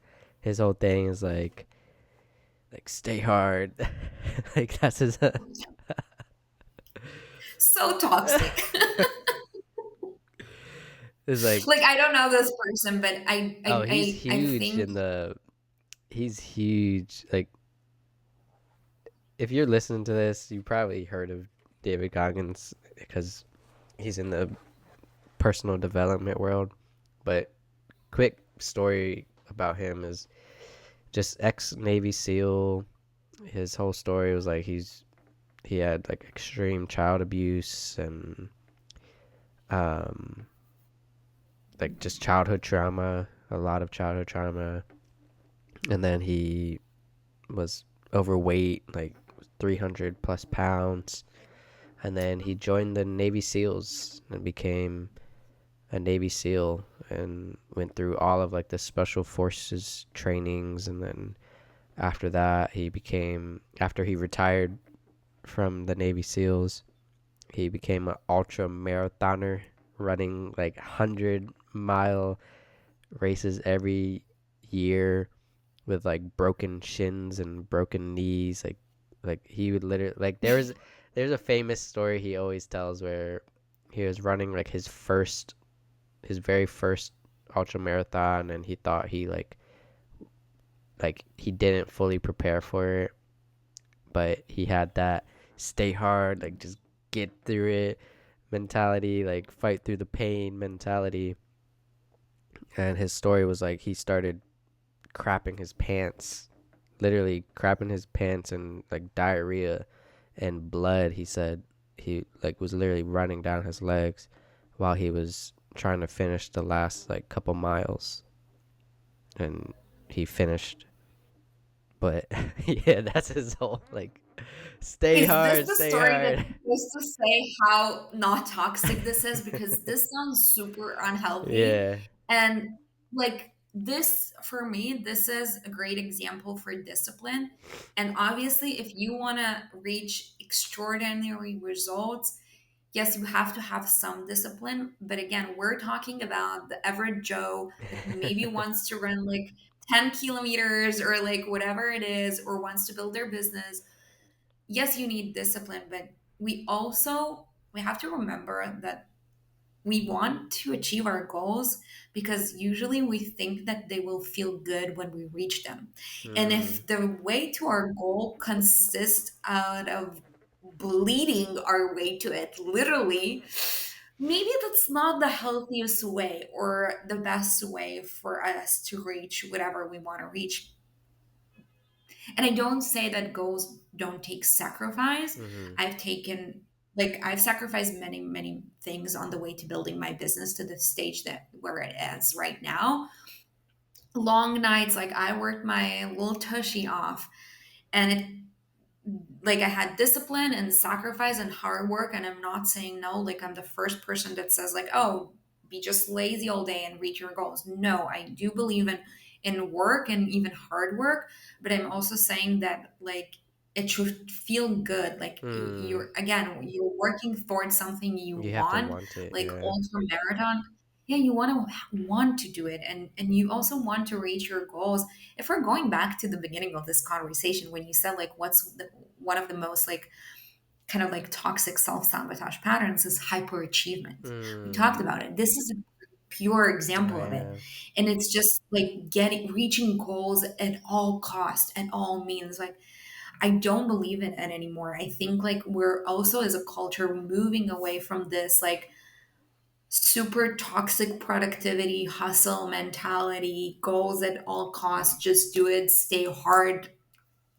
whole thing is like stay hard. Like that's his. So toxic. It's like, Like, I don't know this person, but oh, he's I huge think in the. He's huge. Like if you're listening to this, you probably heard of David Goggins because he's in the personal development world. But quick story about him is just ex Navy SEAL. His whole story was like he had like extreme child abuse and um like just childhood trauma, a lot of childhood trauma, and then he was overweight, like 300 plus pounds, And then he joined the Navy SEALs and became a Navy SEAL and went through all of like the special forces trainings. And then after that, after he retired from the Navy SEALs, he became an ultra marathoner, running like 100-mile races every year with like broken shins and broken knees. Like he would literally, like, there's a famous story he always tells where he was running like his very first ultra marathon, and he thought he didn't fully prepare for it, but he had that stay hard, like just get through it mentality, like fight through the pain mentality. And his story was like he started crapping his pants, literally crapping his pants, and like diarrhea and blood. He said he like was literally running down his legs while he was trying to finish the last like couple miles, and he finished. But yeah, that's his whole like stay Is this hard, the stay story that hard. you're supposed to say how not toxic this is? Because this sounds super unhealthy. Yeah. And like this, for me, this is a great example for discipline. And obviously, if you want to reach extraordinary results, yes, you have to have some discipline. But again, we're talking about the average Joe that maybe wants to run like 10 kilometers or like whatever it is, or wants to build their business. Yes, you need discipline, but we have to remember that we want to achieve our goals because usually we think that they will feel good when we reach them. And Mm, if the way to our goal consists out of bleeding our way to it, literally, maybe that's not the healthiest way or the best way for us to reach whatever we want to reach. And I don't say that goals don't take sacrifice. mm-hmm. I've taken, like, I've sacrificed many, many things on the way to building my business to the stage that where it is right now. Long nights, like I worked my little tushy off, and it like I had discipline and sacrifice and hard work, and I'm not saying no. Like I'm the first person that says like, oh, be just lazy all day and reach your goals. No, I do believe in work and even hard work, but I'm also saying that like it should feel good. Like Mm. you're again, you're working towards something you You have to want, want it, like yeah. ultra marathon. Yeah, you want to do it, and you also want to reach your goals. If we're going back to the beginning of this conversation when you said like one of the most like kind of like toxic self-sabotage patterns is hyperachievement. We talked Mm. about it. This is a pure Oh example of it. yeah. And it's just like reaching goals at all cost, at all means. Like I don't believe in it anymore. I think like we're also as a culture moving away from this like super toxic productivity, hustle mentality, goals at all costs, just do it, stay hard,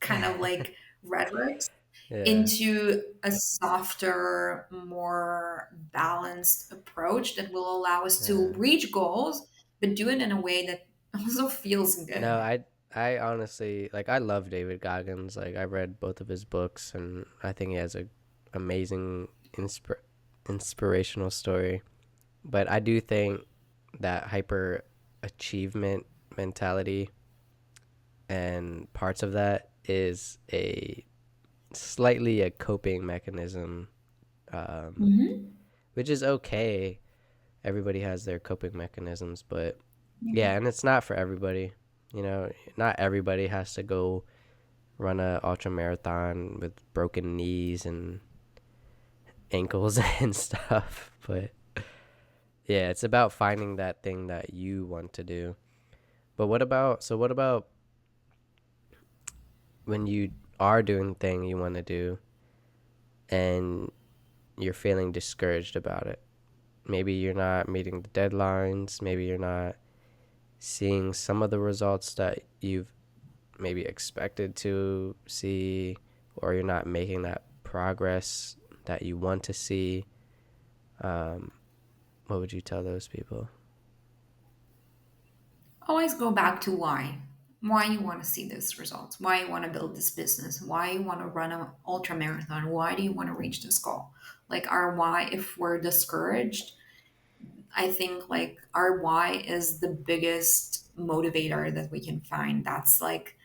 kind of like rhetoric Yeah. into a softer, more balanced approach that will allow us to Yeah. reach goals, but do it in a way that also feels No, good. I honestly like I love David Goggins. Like I read both of his books, and I think he has a amazing inspirational story. But I do think that hyper achievement mentality and parts of that is a slightly a coping mechanism, um, Hmm. which is okay. Everybody has their coping mechanisms, but yeah, and it's not for everybody. You know, not everybody has to go run a ultra marathon with broken knees and ankles and stuff. But yeah, it's about finding that thing that you want to do. But what about when you are doing the thing you want to do and you're feeling discouraged about it? Maybe you're not meeting the deadlines, maybe you're not seeing some of the results that you've maybe expected to see, or you're not making that progress that you want to see. um, what would you tell those people? Always go back to why. why you want to see these results, why you want to build this business, why you want to run an ultra marathon, why do you want to reach this goal? Like our why, if we're discouraged, I think like our why is the biggest motivator that we can find. That's like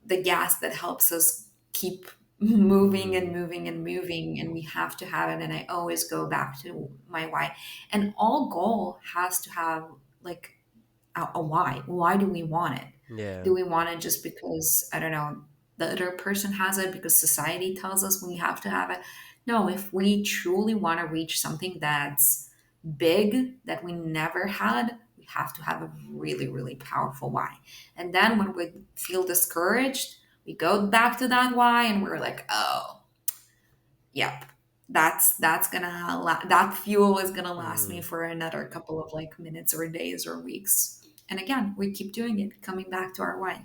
the gas that helps us keep moving and Mm, moving and moving, and we have to have it. And I always go back to my why. And all goal has to have like a why. Why do we want it? yeah. Do we want it just because, I don't know, the other person has it, because society tells us we have to have it? No, if we truly want to reach something that's big that we never had, we have to have a really, really powerful why. And then when we feel discouraged, we go back to that why and we're like, oh, yep, that's gonna that fuel is gonna last me Mm. for another couple of like minutes or days or weeks. And again, we keep doing it, coming back to our why.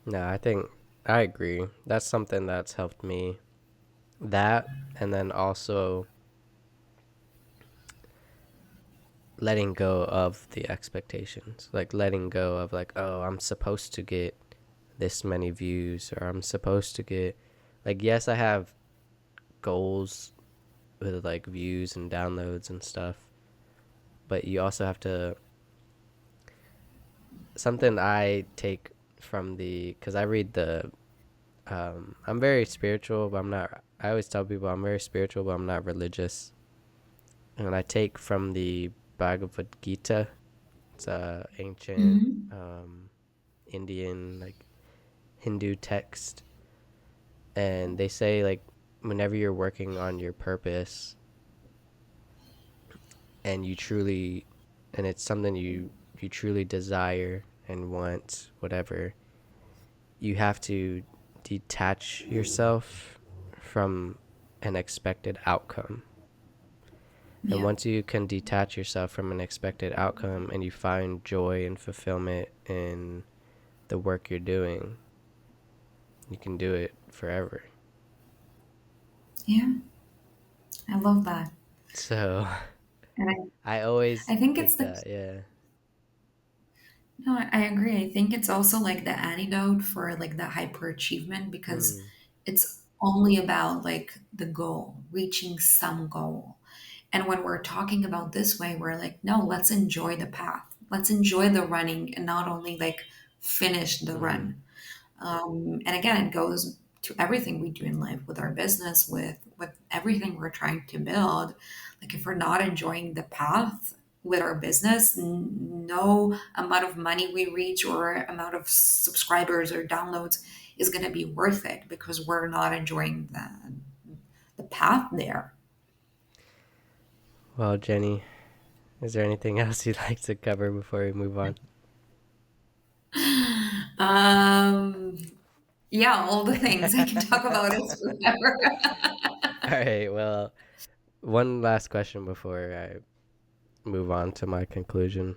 No, I think I agree. That's something that's helped me. That, and then also letting go of the expectations. Like letting go of like, oh, I'm supposed to get this many views, or I'm supposed to get, like, yes, I have goals with like views and downloads and stuff, but you also have to, something I take from the, because I read the, I'm very spiritual, but I'm not, I always tell people I'm very spiritual, but I'm not religious. And I take from the Bhagavad Gita. It's a ancient Hmm. Indian, like, Hindu text, and they say like whenever you're working on your purpose and you truly, and it's something you truly desire and want, whatever, you have to detach yourself from an expected outcome. And Yeah. once you can detach yourself from an expected outcome and you find joy and fulfillment in the work you're doing, you can do it forever. Yeah. I love that. So And I I always think it's think the that, yeah. no, I agree. I think it's also like the antidote for like the hyperachievement, because Mm, it's only about like the goal, reaching some goal. And when we're talking about this way, we're like, no, let's enjoy the path. Let's enjoy the running and not only like finish the mm. run. And again, it goes to everything we do in life, with our business, with everything we're trying to build. Like if we're not enjoying the path with our business, no amount of money we reach or amount of subscribers or downloads is going to be worth it, because we're not enjoying the path there. Well, Jenny, is there anything else you'd like to cover before we move on? Um, yeah, all the things I can talk about it forever. All right, well, one last question before I move on to my conclusion.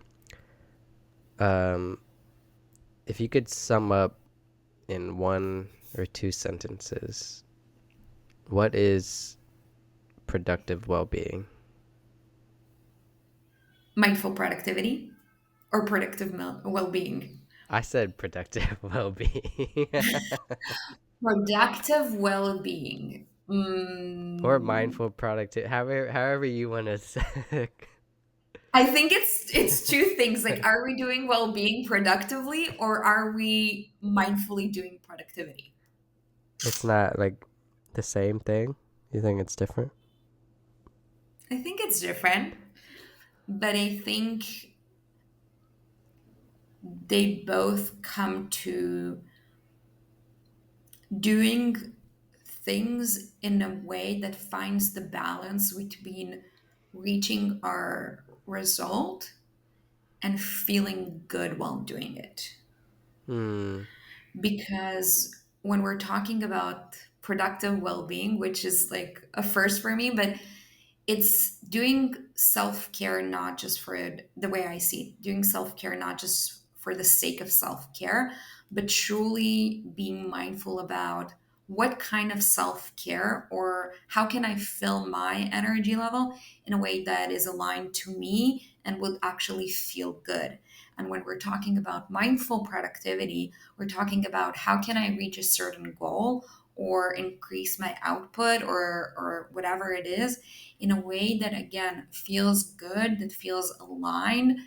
Um, if you could sum up in one or two sentences, what is productive well-being? Mindful productivity or productive well-being. I said productive well-being. Productive well-being. Or mindful productivity, however you want to say. I think it's two things. Like, are we doing well-being productively, or are we mindfully doing productivity? It's not like the same thing. You think it's different? I think it's different, but I think they both come to doing things in a way that finds the balance between reaching our result and feeling good while doing it. Hmm. Because when we're talking about productive well-being, which is like a first for me, but it's doing self-care not just for the way I see it, doing self-care not just for the sake of self-care, but truly being mindful about what kind of self-care, or how can I fill my energy level in a way that is aligned to me and will actually feel good. And when we're talking about mindful productivity, we're talking about how can I reach a certain goal or increase my output or whatever it is in a way that again feels good, that feels aligned.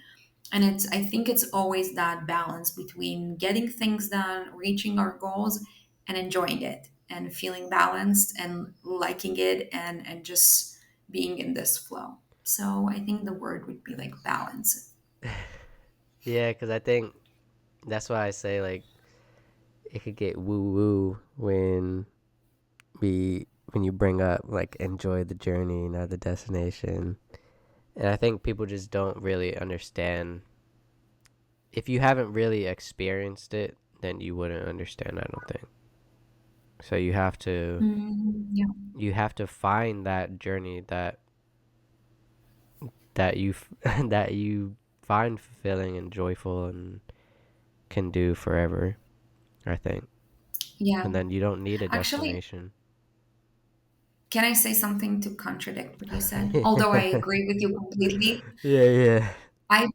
And I think it's always that balance between getting things done, reaching our goals, and enjoying it and feeling balanced and liking it and just being in this flow. So I think the word would be like balance. Yeah, because I think that's why I say like it could get woo woo when you bring up like enjoy the journey, not the destination. And I think people just don't really understand. If you haven't really experienced it, then you wouldn't understand, I don't think. So Yeah. you have to find that journey that you that you find fulfilling and joyful and can do forever, I think. Yeah. And then you don't need a Actually, destination. can I say something to contradict what you said? Although I Yeah, agree with you completely, yeah. I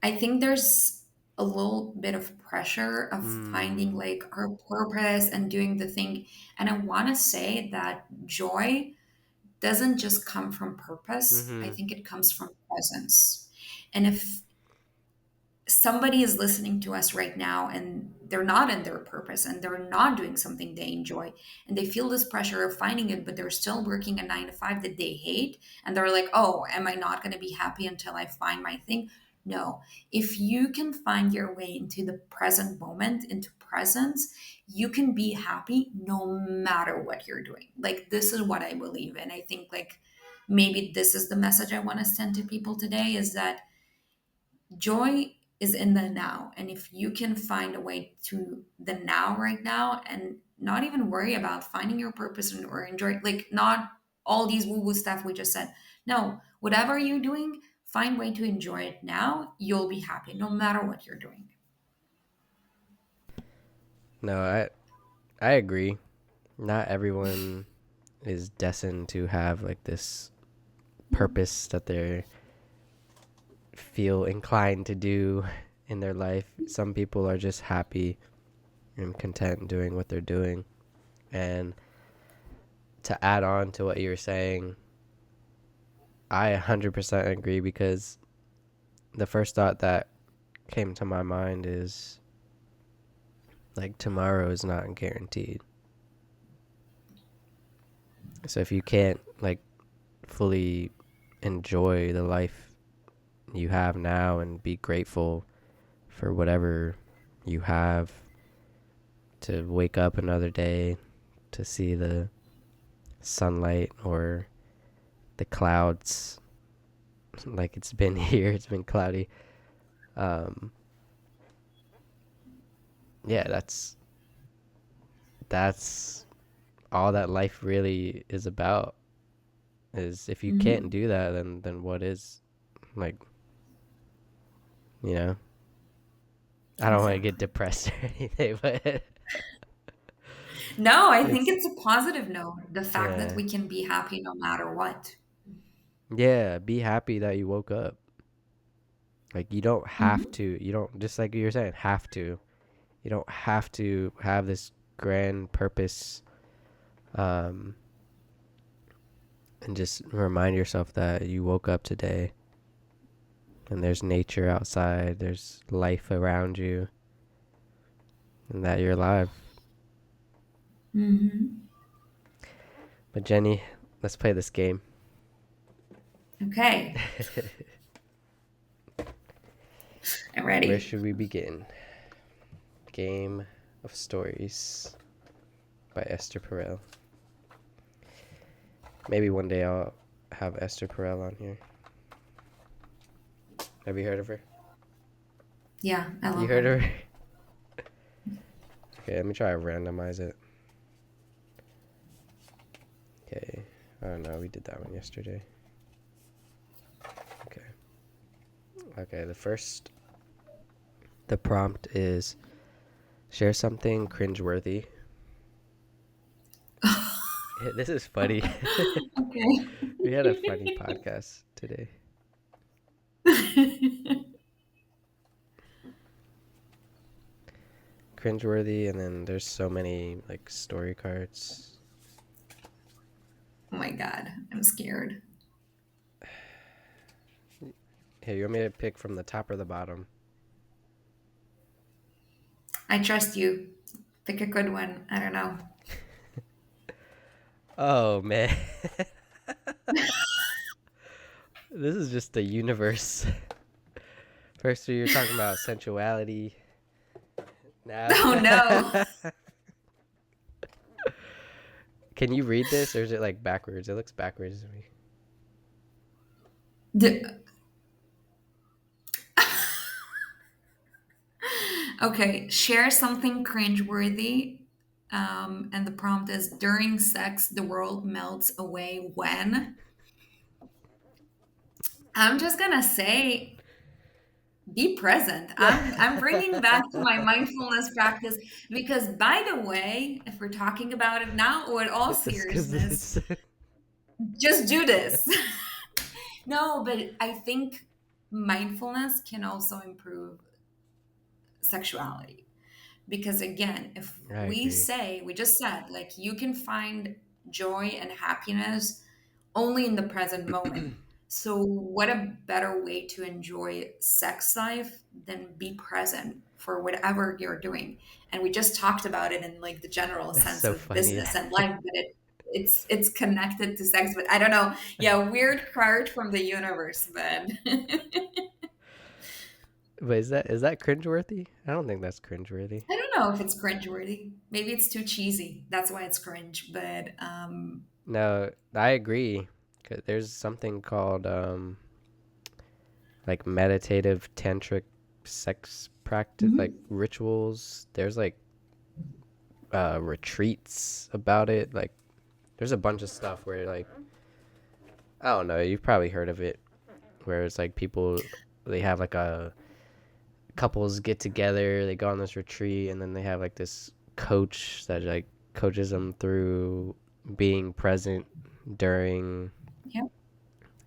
I think there's a little bit of pressure of finding Mm. like our purpose and doing the thing. And I want to say that joy doesn't just come from purpose. I Mhm. think it comes from presence. And if somebody is listening to us right now and they're not in their purpose and they're not doing something they enjoy and they feel this pressure of finding it, but they're still working a 9 to 5 that they hate, and they're like, oh, am I not going to be happy until I find my thing? No. If you can find your way into the present moment, into presence, you can be happy no matter what you're doing. Like, this is what I believe. And I think, like, maybe this is the message I want to send to people today is that joy is in the now. And if you can find a way to the now right now and not even worry about finding your purpose or enjoy, like, not all these woo woo stuff we just said. No, whatever you're doing, find way to enjoy it now. You'll be happy no matter what you're doing. No, I agree. Not everyone is destined to have like this purpose that they feel inclined to do in their life. Some people are just happy and content doing what they're doing. And to add on to what you were saying, I 100% agree because the first thought that came to my mind is like tomorrow is not guaranteed. So if you can't like fully enjoy the life you have now and be grateful for whatever you have, to wake up another day, to see the sunlight or the clouds like it's been here, it's been cloudy. Um, yeah, that's all that life really is about. Is if you can't Mhm. do that, then what is, like, you know? I don't want to get Exactly. depressed or anything, but No, I think it's it's a positive note. The fact that yeah, we can be happy no matter what. yeah. Be happy that you woke up. Like you don't have Mhm. to. You don't, just like you were saying, have to. You don't have to have this grand purpose, um, and just remind yourself that you woke up today and there's nature outside, there's life around you, and that you're alive. Mhm. But Jenny, let's play this game. Okay, I'm Where ready. should we begin? Game of Stories by Esther Perel. Maybe one day I'll have Esther Perel on here. Have you heard of her? Yeah, I You love heard her. of her? Okay, let me try to randomize it. Okay. Oh no, we did that one yesterday. Okay. Okay, the prompt is share something cringeworthy. This is funny. Okay. We had a funny podcast today. Cringeworthy, and then there's so many like story cards. Oh my God, I'm scared. Here, you want me to pick from the top or the bottom? I trust you. Pick a good one. I don't know. Oh man, this is just the universe. First, we were talking about sensuality. Now, Oh no. can you read this, or is it like backwards? It looks backwards to me. D- okay, share something cringeworthy. And the prompt is during sex, the world melts away when. I'm just gonna say be present. I'm bringing back to my mindfulness practice because, by the way, if we're talking about it now or in all It's because seriousness, it's just do this. No, but I think mindfulness can also improve sexuality. Because again, if I agree. we just said, like, you can find joy and happiness only in the present moment. So, what a better way to enjoy sex life than be present for whatever you're doing? And we just talked about it in like the general That's sense so of funny. business and life, but it's connected to sex. But I don't know. Yeah, weird card from the universe, but But is that cringeworthy? I don't think that's cringeworthy. I don't know if it's cringeworthy. Maybe it's too cheesy. That's why it's cringe. But No, I agree. 'Cause there's something called like meditative tantric sex practice, like mhm. rituals. There's like retreats about it. Like there's a bunch of stuff where like I don't know, you've probably heard of it, where it's like people they have like a couples get together, they go on this retreat, and then they have like this coach that like coaches them through being present during Yeah.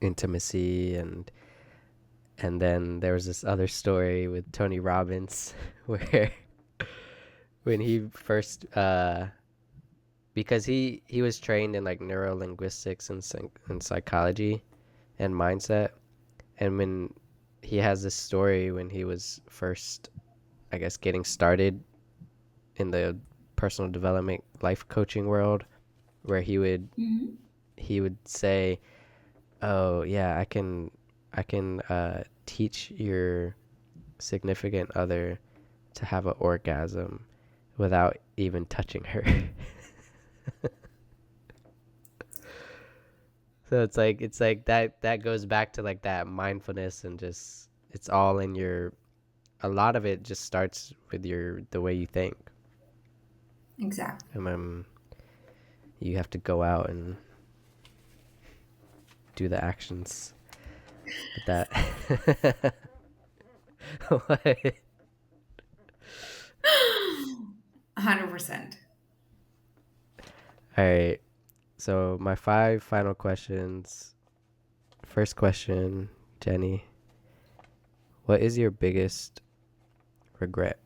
intimacy. And then there was this other story with Tony Robbins where when he first because he was trained in like neuro linguistics and psychology and mindset. And when he has this story when he was first, I guess, getting started in the personal development life coaching world, where Mhm. he would say, "Oh yeah, I can teach your significant other to have an orgasm without even touching her." So it's like that goes back to like that mindfulness, and just it's all in your a lot of it just starts with your the way you think. Exactly. And you have to go out and do the actions with that. What? 100%. All right. So my five final questions. First question, Jenny. What is your biggest regret?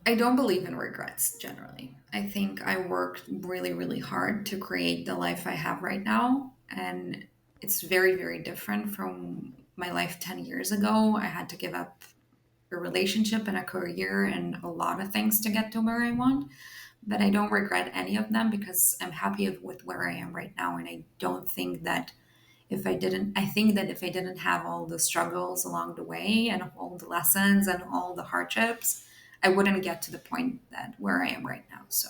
I don't believe in regrets generally. I think I worked really, really hard to create the life I have right now. And it's very, very different from my life 10 years ago. I had to give up a relationship and a career and a lot of things to get to where I want. But I don't regret any of them because I'm happy with where I am right now. And I don't think that I think that if I didn't have all the struggles along the way and all the lessons and all the hardships, I wouldn't get to the point that where I am right now. So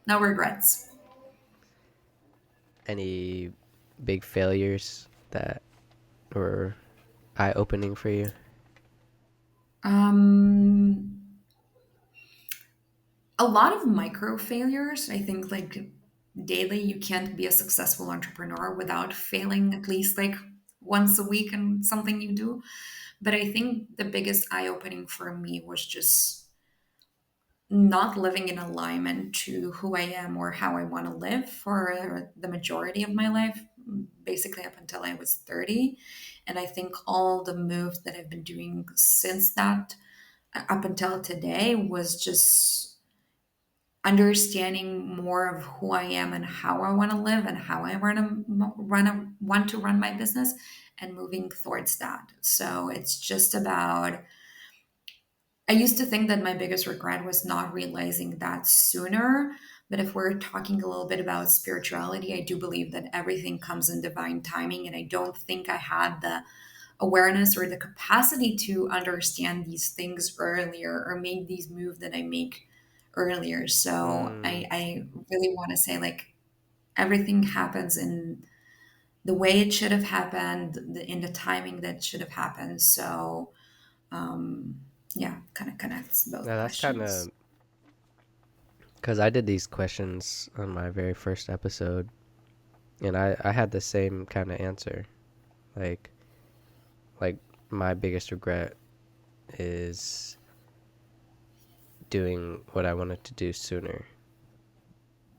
no regrets. Any big failures that were eye opening for you? Um, a lot of micro failures. I think like daily, you can't be a successful entrepreneur without failing at least like once a week in something you do. But I think the biggest eye opening for me was just not living in alignment to who I am or how I want to live for the majority of my life. basically up until I was 30. And I think all the moves that I've been doing since that up until today was just understanding more of who I am and how I want to live and how I want to run my business and moving towards that. So it's just about, I used to think that my biggest regret was not realizing that sooner. But if we're talking a little bit about spirituality, I do believe that everything comes in divine timing. And I don't think I had the awareness or the capacity to understand these things earlier or make these moves that I make earlier. So Mm. I really want to say, like, everything happens in the way it should have happened, in the timing that should have happened. So yeah, kind of connects both Yeah, that's kind questions. of because I did these questions on my very first episode, and I had the same kind of answer. Like like my biggest regret is doing what I wanted to do sooner,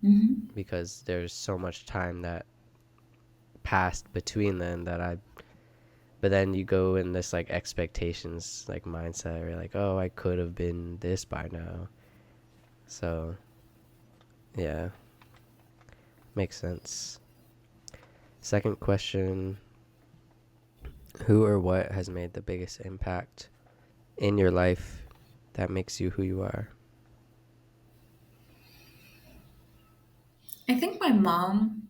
Hmm. because there's so much time that passed between then that I but then you go in this like expectations like mindset where you're like, oh, I could have been this by now. So yeah, makes sense. Second question: who or what has made the biggest impact in your life that makes you who you are? I think my mom,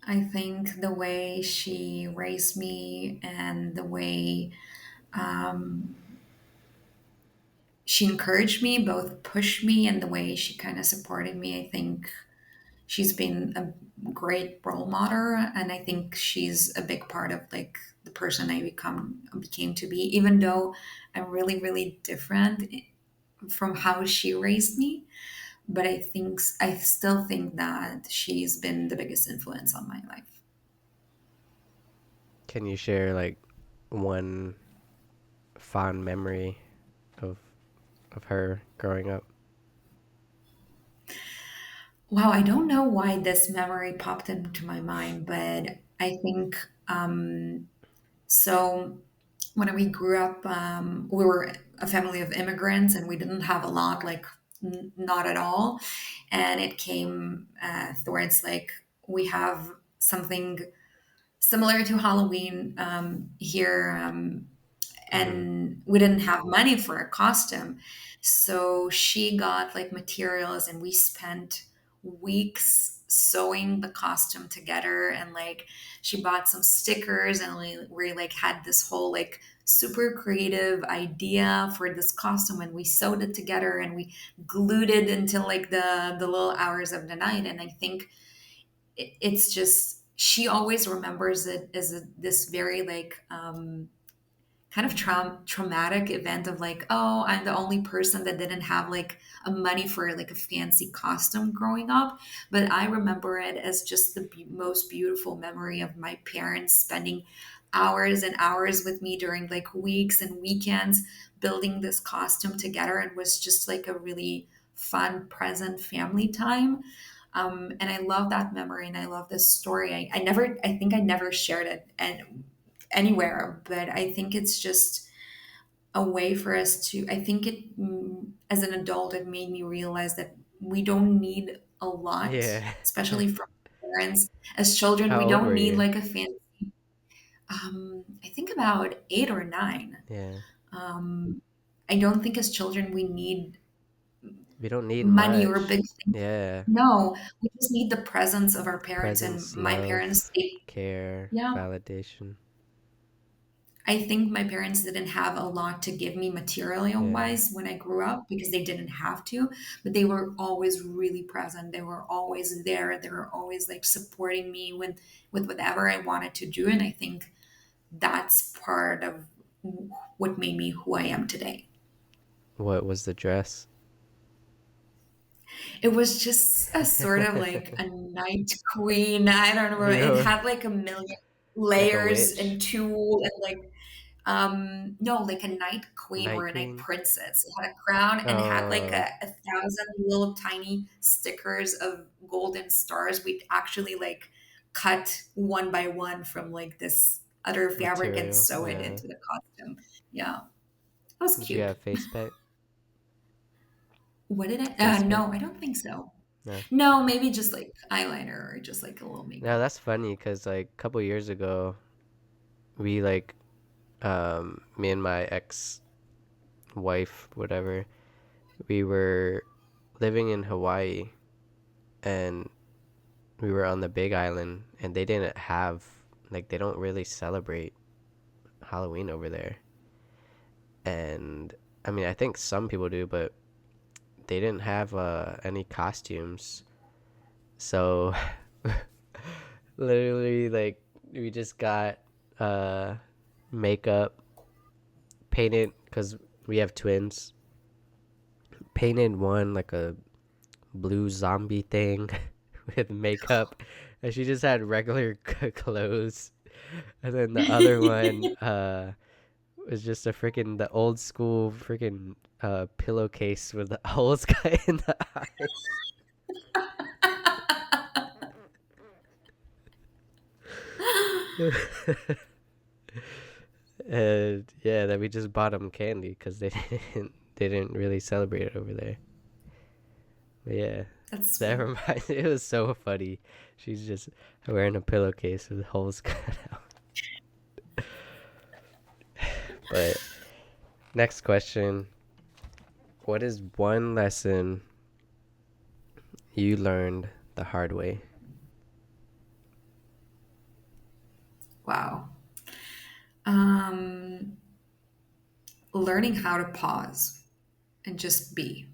I think the way she raised me and the way she encouraged me, both pushed me, and the way she kind of supported me, I think she's been a great role model. And I think she's a big part of like the person I became to be, even though I'm really, really different from how she raised me. But I still think that she's been the biggest influence on my life. Can you share like one fond memory of her growing up? Wow, I don't know why this memory popped into my mind, but I think so. When we grew up, we were a family of immigrants, and we didn't have a lot, like not at all. And it came towards like we have something similar to Halloween here. Mm-hmm. And we didn't have money for a costume. So she got like materials and we spent weeks sewing the costume together, and like she bought some stickers, and we like had this whole like super creative idea for this costume, and we sewed it together and we glued it until like the little hours of the night. And I think it's just she always remembers it as this very like kind of traumatic event of like, oh, I'm the only person that didn't have like a money for like a fancy costume growing up. But I remember it as just the most beautiful memory of my parents spending hours and hours with me during like weeks and weekends building this costume together. It was just like a really fun, present family time. And I love that memory and I love this story. I think I never shared it and anywhere, but I think it's just a way for us to, I think it, as an adult, it made me realize that we don't need a lot, Yeah. especially from parents. As children, we How old don't were need you? like a fancy, I think about 8 or 9. Yeah. Um, I don't think as children we need We don't need money or big much. things. Yeah. No, we just need the presence of our parents. And Presence, my parents, love, care, yeah, validation. I think my parents didn't have a lot to give me material Yeah. wise when I grew up because they didn't have to, but they were always really present. They were always there. They were always like supporting me with whatever I wanted to do. And I think that's part of what made me who I am today. What was the dress? It was just a sort of like a night queen. I don't know. It Yo, had like a million like a layers witch? and tulle and like no, like a night queen or Night a night queen? princess. It had a crown and it had like Oh, a thousand little tiny stickers of golden stars. We actually like cut one by one from like this other fabric and Material. sew it Yeah. into the costume. Yeah, that was Did you cute. have face paint? What did I? Face paint? No, I don't think so. No. No, maybe just like eyeliner or just like a little No, makeup. that's funny because like a couple years ago, we like me and my ex wife, whatever, we were living in Hawaii and we were on the Big Island and they didn't have like they don't really celebrate Halloween over there. And I mean, I think some people do, but they didn't have any costumes. So literally like we just got uh makeup painted cuz we have twins. Painted one like a blue zombie thing with makeup, and she just had regular clothes. And then the other one was just a freaking the old school freaking pillowcase with the holes cut in the eyes. And yeah, then we just bought them candy because they didn't really celebrate it over there. But yeah, That's that sweet. reminds it was so funny. She's just wearing a pillowcase with holes cut out. But next question. What is one lesson you learned the hard way? Wow. Um, Learning how to pause and just be.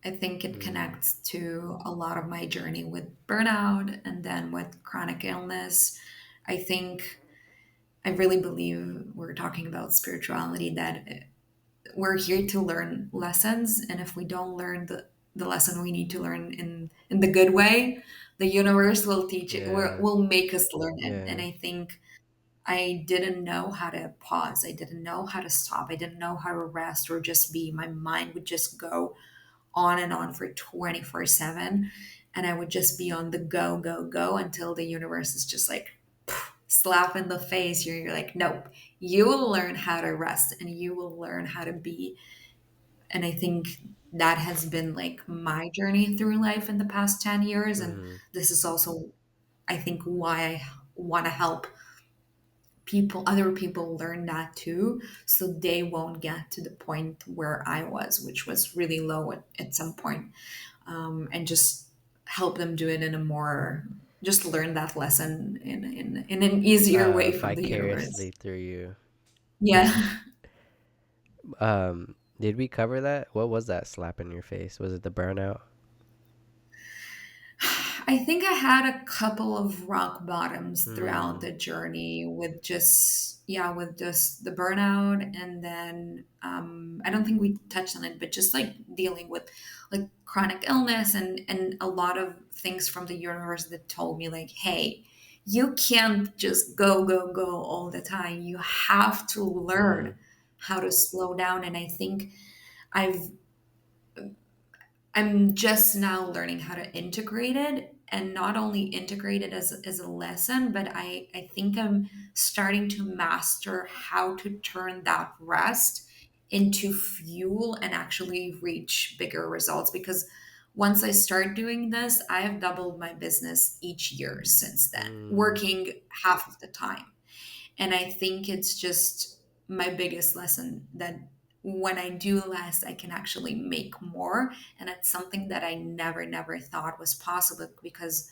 I think it Mm, connects to a lot of my journey with burnout and then with chronic illness. I think I really believe we're talking about spirituality, that we're here to learn lessons. And if we don't learn the lesson we need to learn in the good way, the universe will teach it, yeah, will make us learn it. And yeah. I think I didn't know how to pause. I didn't know how to stop. I didn't know how to rest or just be. My mind would just go on and on for 24/7. And I would just be on the go, go, go until the universe is just like slap in the face. You're like, nope, you will learn how to rest and you will learn how to be. And I think that has been like my journey through life in the past 10 years. And Mm, this is also, I think, why I want to help people, other people learn that too, so they won't get to the point where I was, which was really low at some point, and just help them do it in a more, just learn that lesson in an easier way from the universe. vicariously through you. Yeah. Did we cover that? What was that slap in your face? Was it the burnout? I think I had a couple of rock bottoms throughout Mm, the journey with just, yeah, with just the burnout. And then I don't think we touched on it, but just like dealing with like chronic illness and a lot of things from the universe that told me, like, hey, you can't just go, go, go all the time. You have to mm, learn how to slow down. And I think I've I'm just now learning how to integrate it, and not only integrate it as a lesson, but I think I'm starting to master how to turn that rest into fuel and actually reach bigger results. Because once I start doing this, I have doubled my business each year since then, mm, working half of the time. And I think it's just my biggest lesson that when I do less, I can actually make more. And it's something that I never thought was possible because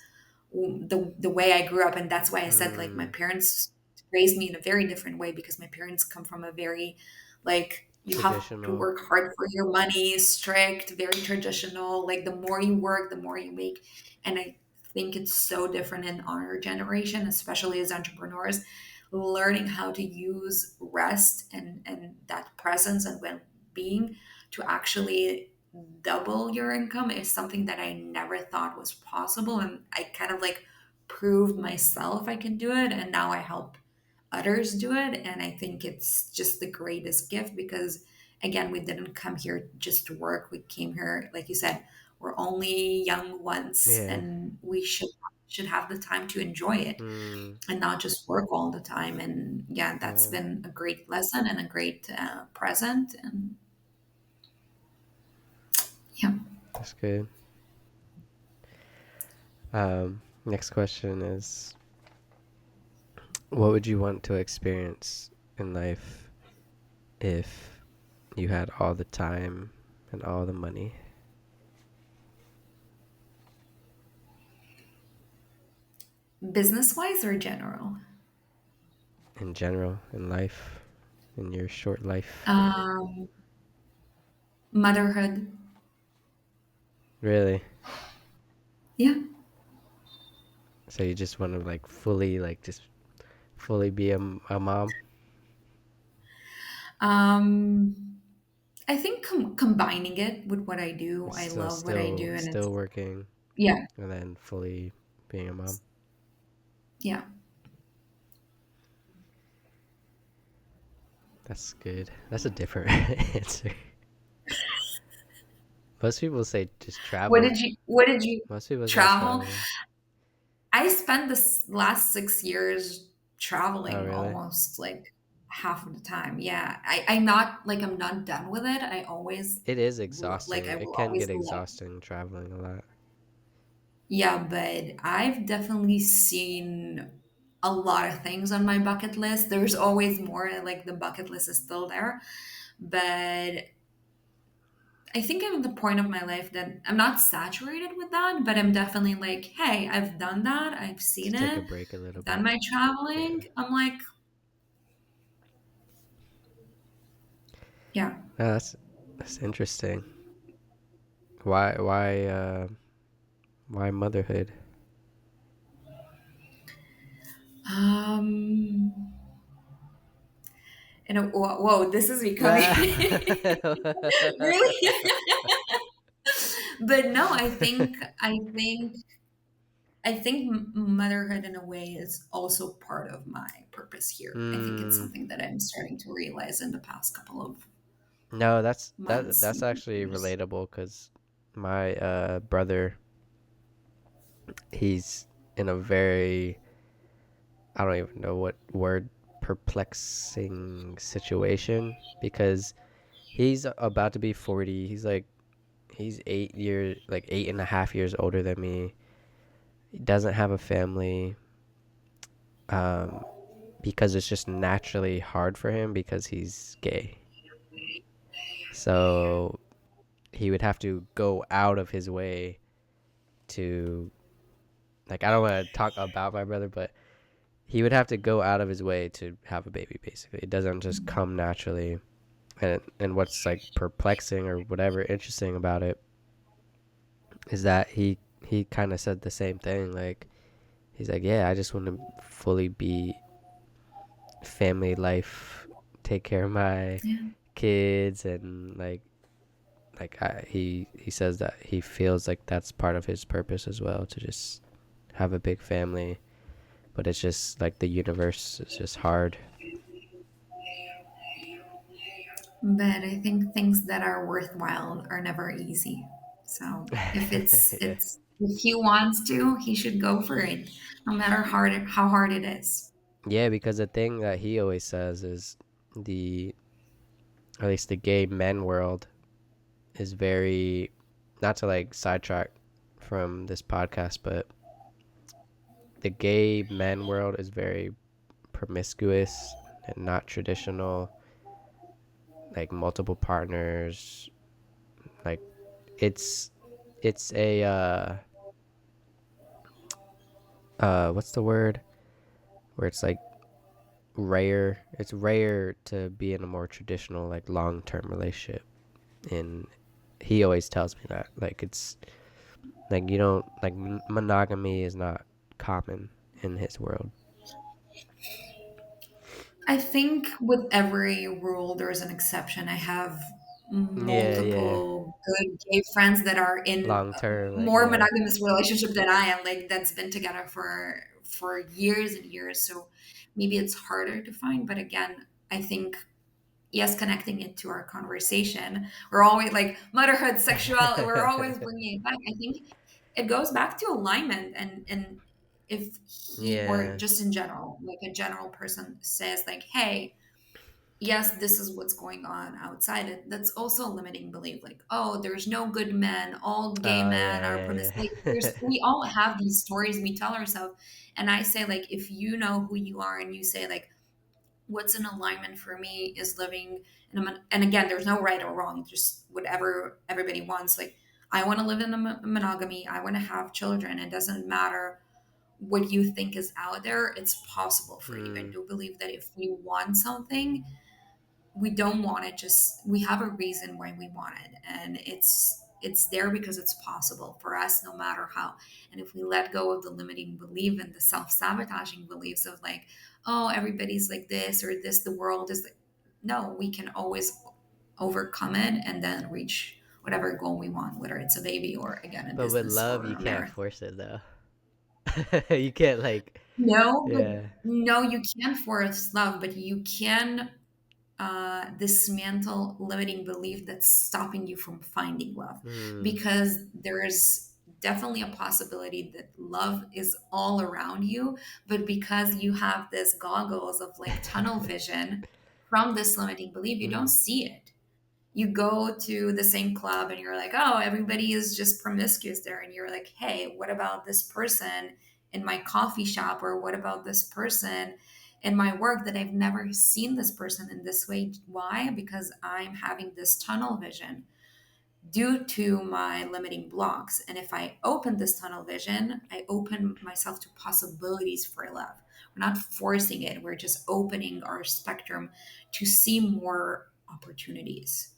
the way I grew up, and that's why I said like my mm. parents raised me in a very different way, because my parents come from a very like you have to Traditional. work hard for your money, strict, very traditional. Like the more you work, the more you make. And I think it's so different in our generation, especially as entrepreneurs, learning how to use rest and that presence and well-being to actually double your income is something that I never thought was possible. And I kind of like proved myself I can do it. And now I help others do it. And I think it's just the greatest gift because, again, we didn't come here just to work. We came here, like you said, we're only young once Yeah. and we should should have the time to enjoy it Mm, and not just work all the time. And yeah, that's yeah, been a great lesson and a great present. And yeah. that's good. Next question is, what would you want to experience in life if you had all the time and all the money Business wise or general? in general in life, in your short life? Um, Motherhood. Really? Yeah. So you just want to like fully, like just fully be a mom? Um, I think combining it with what I do, I So love what I do, and still it's working yeah, and then fully being a mom? yeah. That's good. That's a different answer. Most people say just travel. What did you Most people say travel? travel. I spent this last 6 years Oh, traveling really? almost like half of the time. Yeah, I'm not like I'm not done with it. I always It is like exhausting. I It will can always get love. exhausting traveling a lot. Yeah, but I've definitely seen a lot of things on my bucket list. There's always more, like the bucket list is still there. But I think I'm at the point of my life that I'm not saturated with that, but I'm definitely like, hey, I've done that. I've To seen take a it. break a little I've done bit. my traveling. Yeah. I'm like, yeah. No, that's interesting. Why motherhood? Um, and whoa, this is becoming Nah. really. But no, I think motherhood in a way is also part of my purpose here. I think it's mm, something that I'm starting to realize in the past couple of no, months that's and actually years. relatable because my brother, he's in a very, I don't even know what word, perplexing situation because he's about to be 40. He's 8 years, like 8.5 years older than me. He doesn't have a family, um, because it's just naturally hard for him because he's gay. So he would have to go out of his way to, like, I don't want to talk about my brother, but he would have to go out of his way to have a baby. Basically, it doesn't just come naturally. And what's like perplexing or whatever interesting about it is that he kind of said the same thing. Like, he's like, yeah, I just want to fully be family life, take care of my Yeah. kids, and he says that he feels like that's part of his purpose as well, to just have a big family, but it's just like the universe is just hard. But I think things that are worthwhile are never easy. So if Yeah. if he wants to, he should go for it, no matter how hard it is. Yeah, because the thing that he always says is the at least the gay men world is very, not to like sidetrack from this podcast, but the gay men world is very promiscuous and not traditional, like multiple partners. Like, it's it's a what's the word, where it's like rare, it's rare to be in a more traditional, like, long-term relationship. And he always tells me that, like, it's like you don't like monogamy is not common in his world. I think with every rule, there's an exception. I have Yeah, yeah. multiple good gay friends that are in Long term, like, more yeah. monogamous relationship than I am, like that's been together for years and years. So maybe it's harder to find. But again, I think yes, connecting it to our conversation, we're always like motherhood, sexuality. We're always bringing it back. I think it goes back to alignment and if he, or Yeah. just in general, like a general person says like, hey, yes, this is what's going on outside it, that's also a limiting belief. Like, oh, there's no good men, all gay Oh men yeah, are yeah, like, yeah. we all have these stories we tell ourselves. And I say, like, if you know who you are and you say like, what's in alignment for me is living in and again, there's no right or wrong, just whatever everybody wants. Like, I want to live in a monogamy, I want to have children. It doesn't matter what you think is out there, it's possible for you. I Hmm. do believe that if we want something, we don't want it just, we have a reason why we want it, and it's there because it's possible for us, no matter how. And if we let go of the limiting belief and the self-sabotaging beliefs of like, oh, everybody's like this, or this, the world is like, no, we can always overcome it and then reach whatever goal we want, whether it's a baby or again a But with business love, you or a can't marathon. force it though. You can't like, No, but yeah. no, you can't force love, but you can dismantle limiting belief that's stopping you from finding love. Hmm. Because there's definitely a possibility that love is all around you, but because you have this goggles of like tunnel vision from this limiting belief, you don't Hmm. see it. You go to the same club and you're like, oh, everybody is just promiscuous there. And you're like, hey, what about this person in my coffee shop? Or what about this person in my work that I've never seen this person in this way? Why? Because I'm having this tunnel vision due to my limiting blocks. And if I open this tunnel vision, I open myself to possibilities for love. We're not forcing it, we're just opening our spectrum to see more opportunities.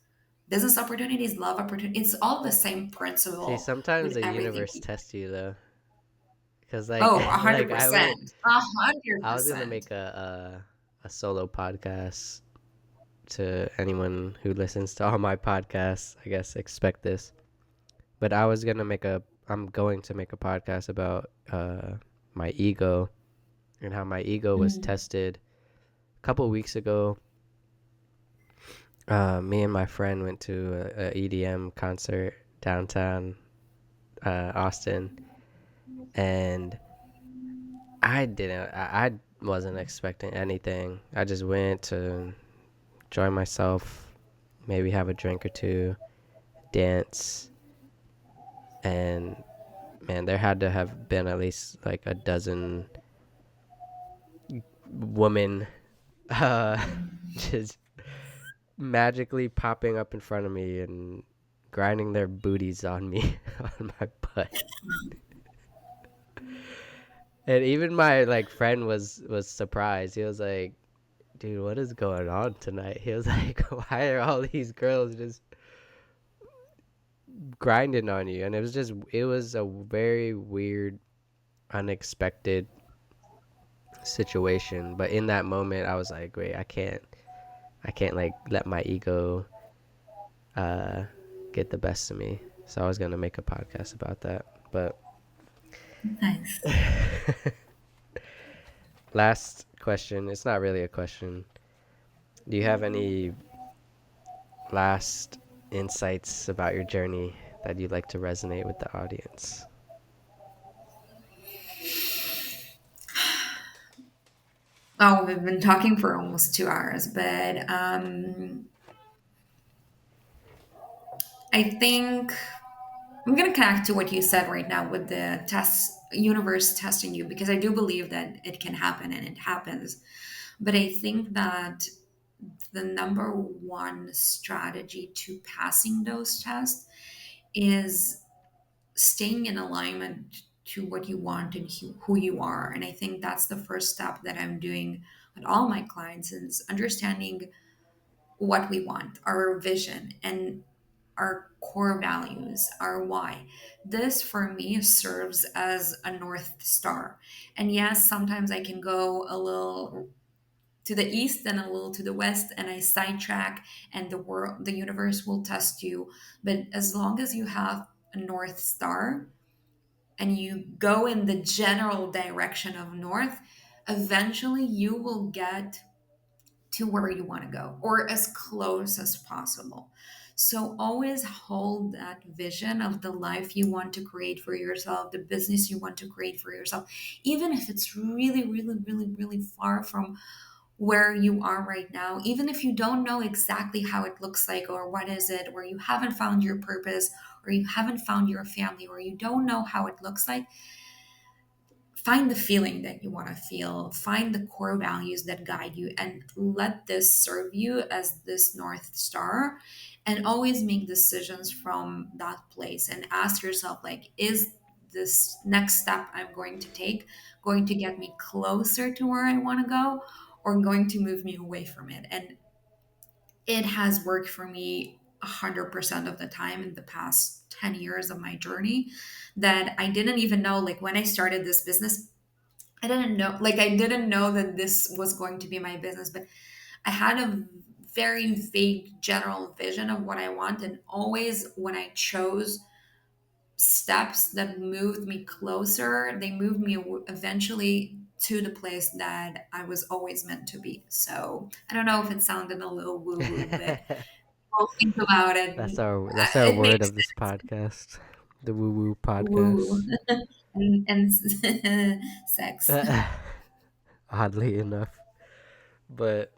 Business opportunities, love opportunities, it's all the same See, principle sometimes with the everything universe we tests you though, because like, Oh, like 100%. A hundred I was gonna percent. make a solo podcast to anyone who listens to all my podcasts. I guess expect this, but I'm going to make a podcast about my ego and how my ego was Mm. tested a couple weeks ago. Me and my friend went to a EDM concert downtown Austin, and I wasn't expecting anything. I just went to enjoy myself, maybe have a drink or two, dance, and man, there had to have been at least like a dozen women uh, just magically popping up in front of me and grinding their booties on me on my butt. And even my like friend was surprised. He was like, "Dude, what is going on tonight?" He was like, "Why are all these girls just grinding on you?" And it was a very weird, unexpected situation. But in that moment, I was like, "Wait, I can't like let my ego uh get the best of me." So I was gonna make a podcast about that. But Nice. last question. It's not really a question. Do you have any last insights about your journey that you'd like to resonate with the audience? Oh, we've been talking for almost 2 hours, but I think I'm going to connect to what you said right now with the test universe testing you, because I do believe that it can happen and it happens. But I think that the number one strategy to passing those tests is staying in alignment to what you want and who you are. And I think that's the first step that I'm doing with all my clients, is understanding what we want, our vision, and our core values, our why. This for me serves as a North Star. And yes, sometimes I can go a little to the east and a little to the west, and I sidetrack, and the world, the universe will test you. But as long as you have a North Star and you go in the general direction of North, eventually you will get to where you want to go, or as close as possible. So always hold that vision of the life you want to create for yourself, the business you want to create for yourself, even if it's really, really, really, really far from where you are right now, even if you don't know exactly how it looks like or what is it, or you haven't found your purpose, or you haven't found your family, or you don't know how it looks like. Find the feeling that you want to feel, find the core values that guide you, and let this serve you as this North Star. And always make decisions from that place and ask yourself, like, is this next step I'm going to take going to get me closer to where I want to go, or going to move me away from it? And it has worked for me 100% of the time in the past 10 years of my journey, that I didn't even know, like when I started this business, I didn't know that this was going to be my business, but I had a very vague general vision of what I want. And always when I chose steps that moved me closer, they moved me eventually to the place that I was always meant to be. So I don't know if it sounded a little woo woo, but we'll think about it. That's our It word makes of this podcast, the woo woo woo podcast. and sex. Oddly enough, but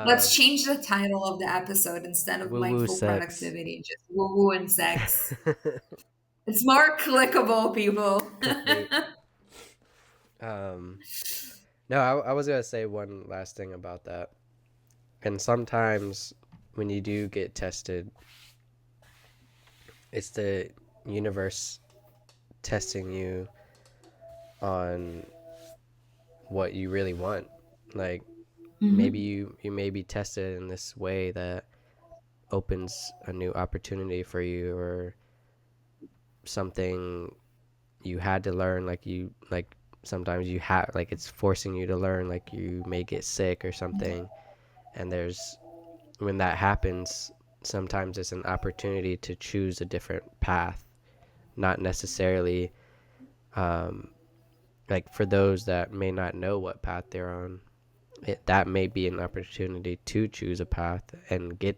Let's um, change the title of the episode instead of woo woo mindful sex. productivity, just woo woo and sex. It's more clickable, people. Clickbait. Um, no, I was gonna say one last thing about that. And sometimes when you do get tested, it's the universe testing you on what you really want. Like maybe Hmm. you may be tested in this way that opens a new opportunity for you, or something you had to learn, like sometimes you have, like it's forcing you to learn, like you may get sick or something. And there's when that happens, sometimes it's an opportunity to choose a different path, not necessarily um, like for those that may not know what path they're on, that may be an opportunity to choose a path and get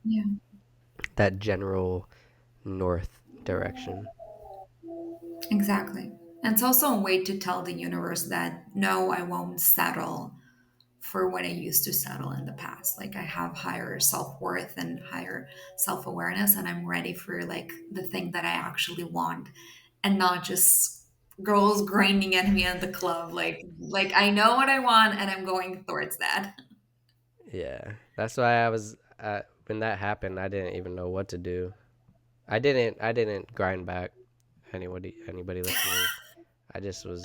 Yeah, that general north direction. exactly. And it's also a way to tell the universe that no, I won't settle for what I used to settle in the past. Like I have higher self-worth and higher self-awareness, and I'm ready for like the thing that I actually want, and not just girls grinding at me at the club. Like I know what I want and I'm going towards that. Yeah, that's why when that happened, I didn't even know what to do. I didn't grind back. Anybody listening, I just was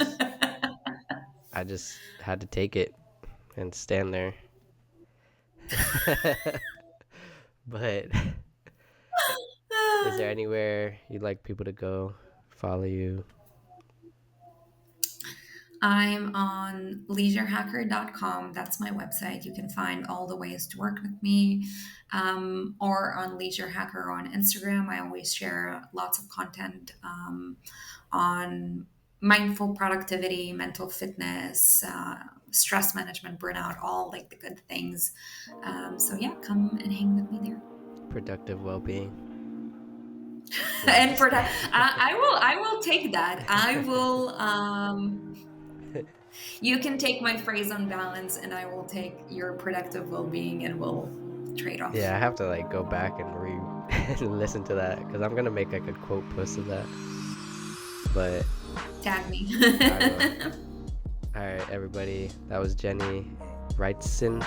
I just had to take it and stand there. But is there anywhere you'd like people to go follow you? I'm on leisurehacker.com. That's my website. You can find all the ways to work with me, or on Leisure Hacker on Instagram. I always share lots of content on mindful productivity, mental fitness, stress management, burnout, all like the good things. So yeah, come and hang with me there. Productive well-being. No, I'm And just for that, I will take that. I will. You can take my phrase on balance, and I will take your productive well-being, and we'll trade off. Yeah, I have to like go back and listen to that because I'm gonna make like a quote post of that. But Tag me. I will. All right, everybody. That was Jeni Raitsin.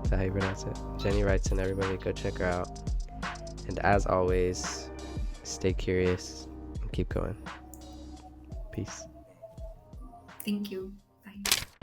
Is that how you pronounce it? Jeni Raitsin. Everybody, go check her out. And as always, stay curious and keep going. Peace. Thank you.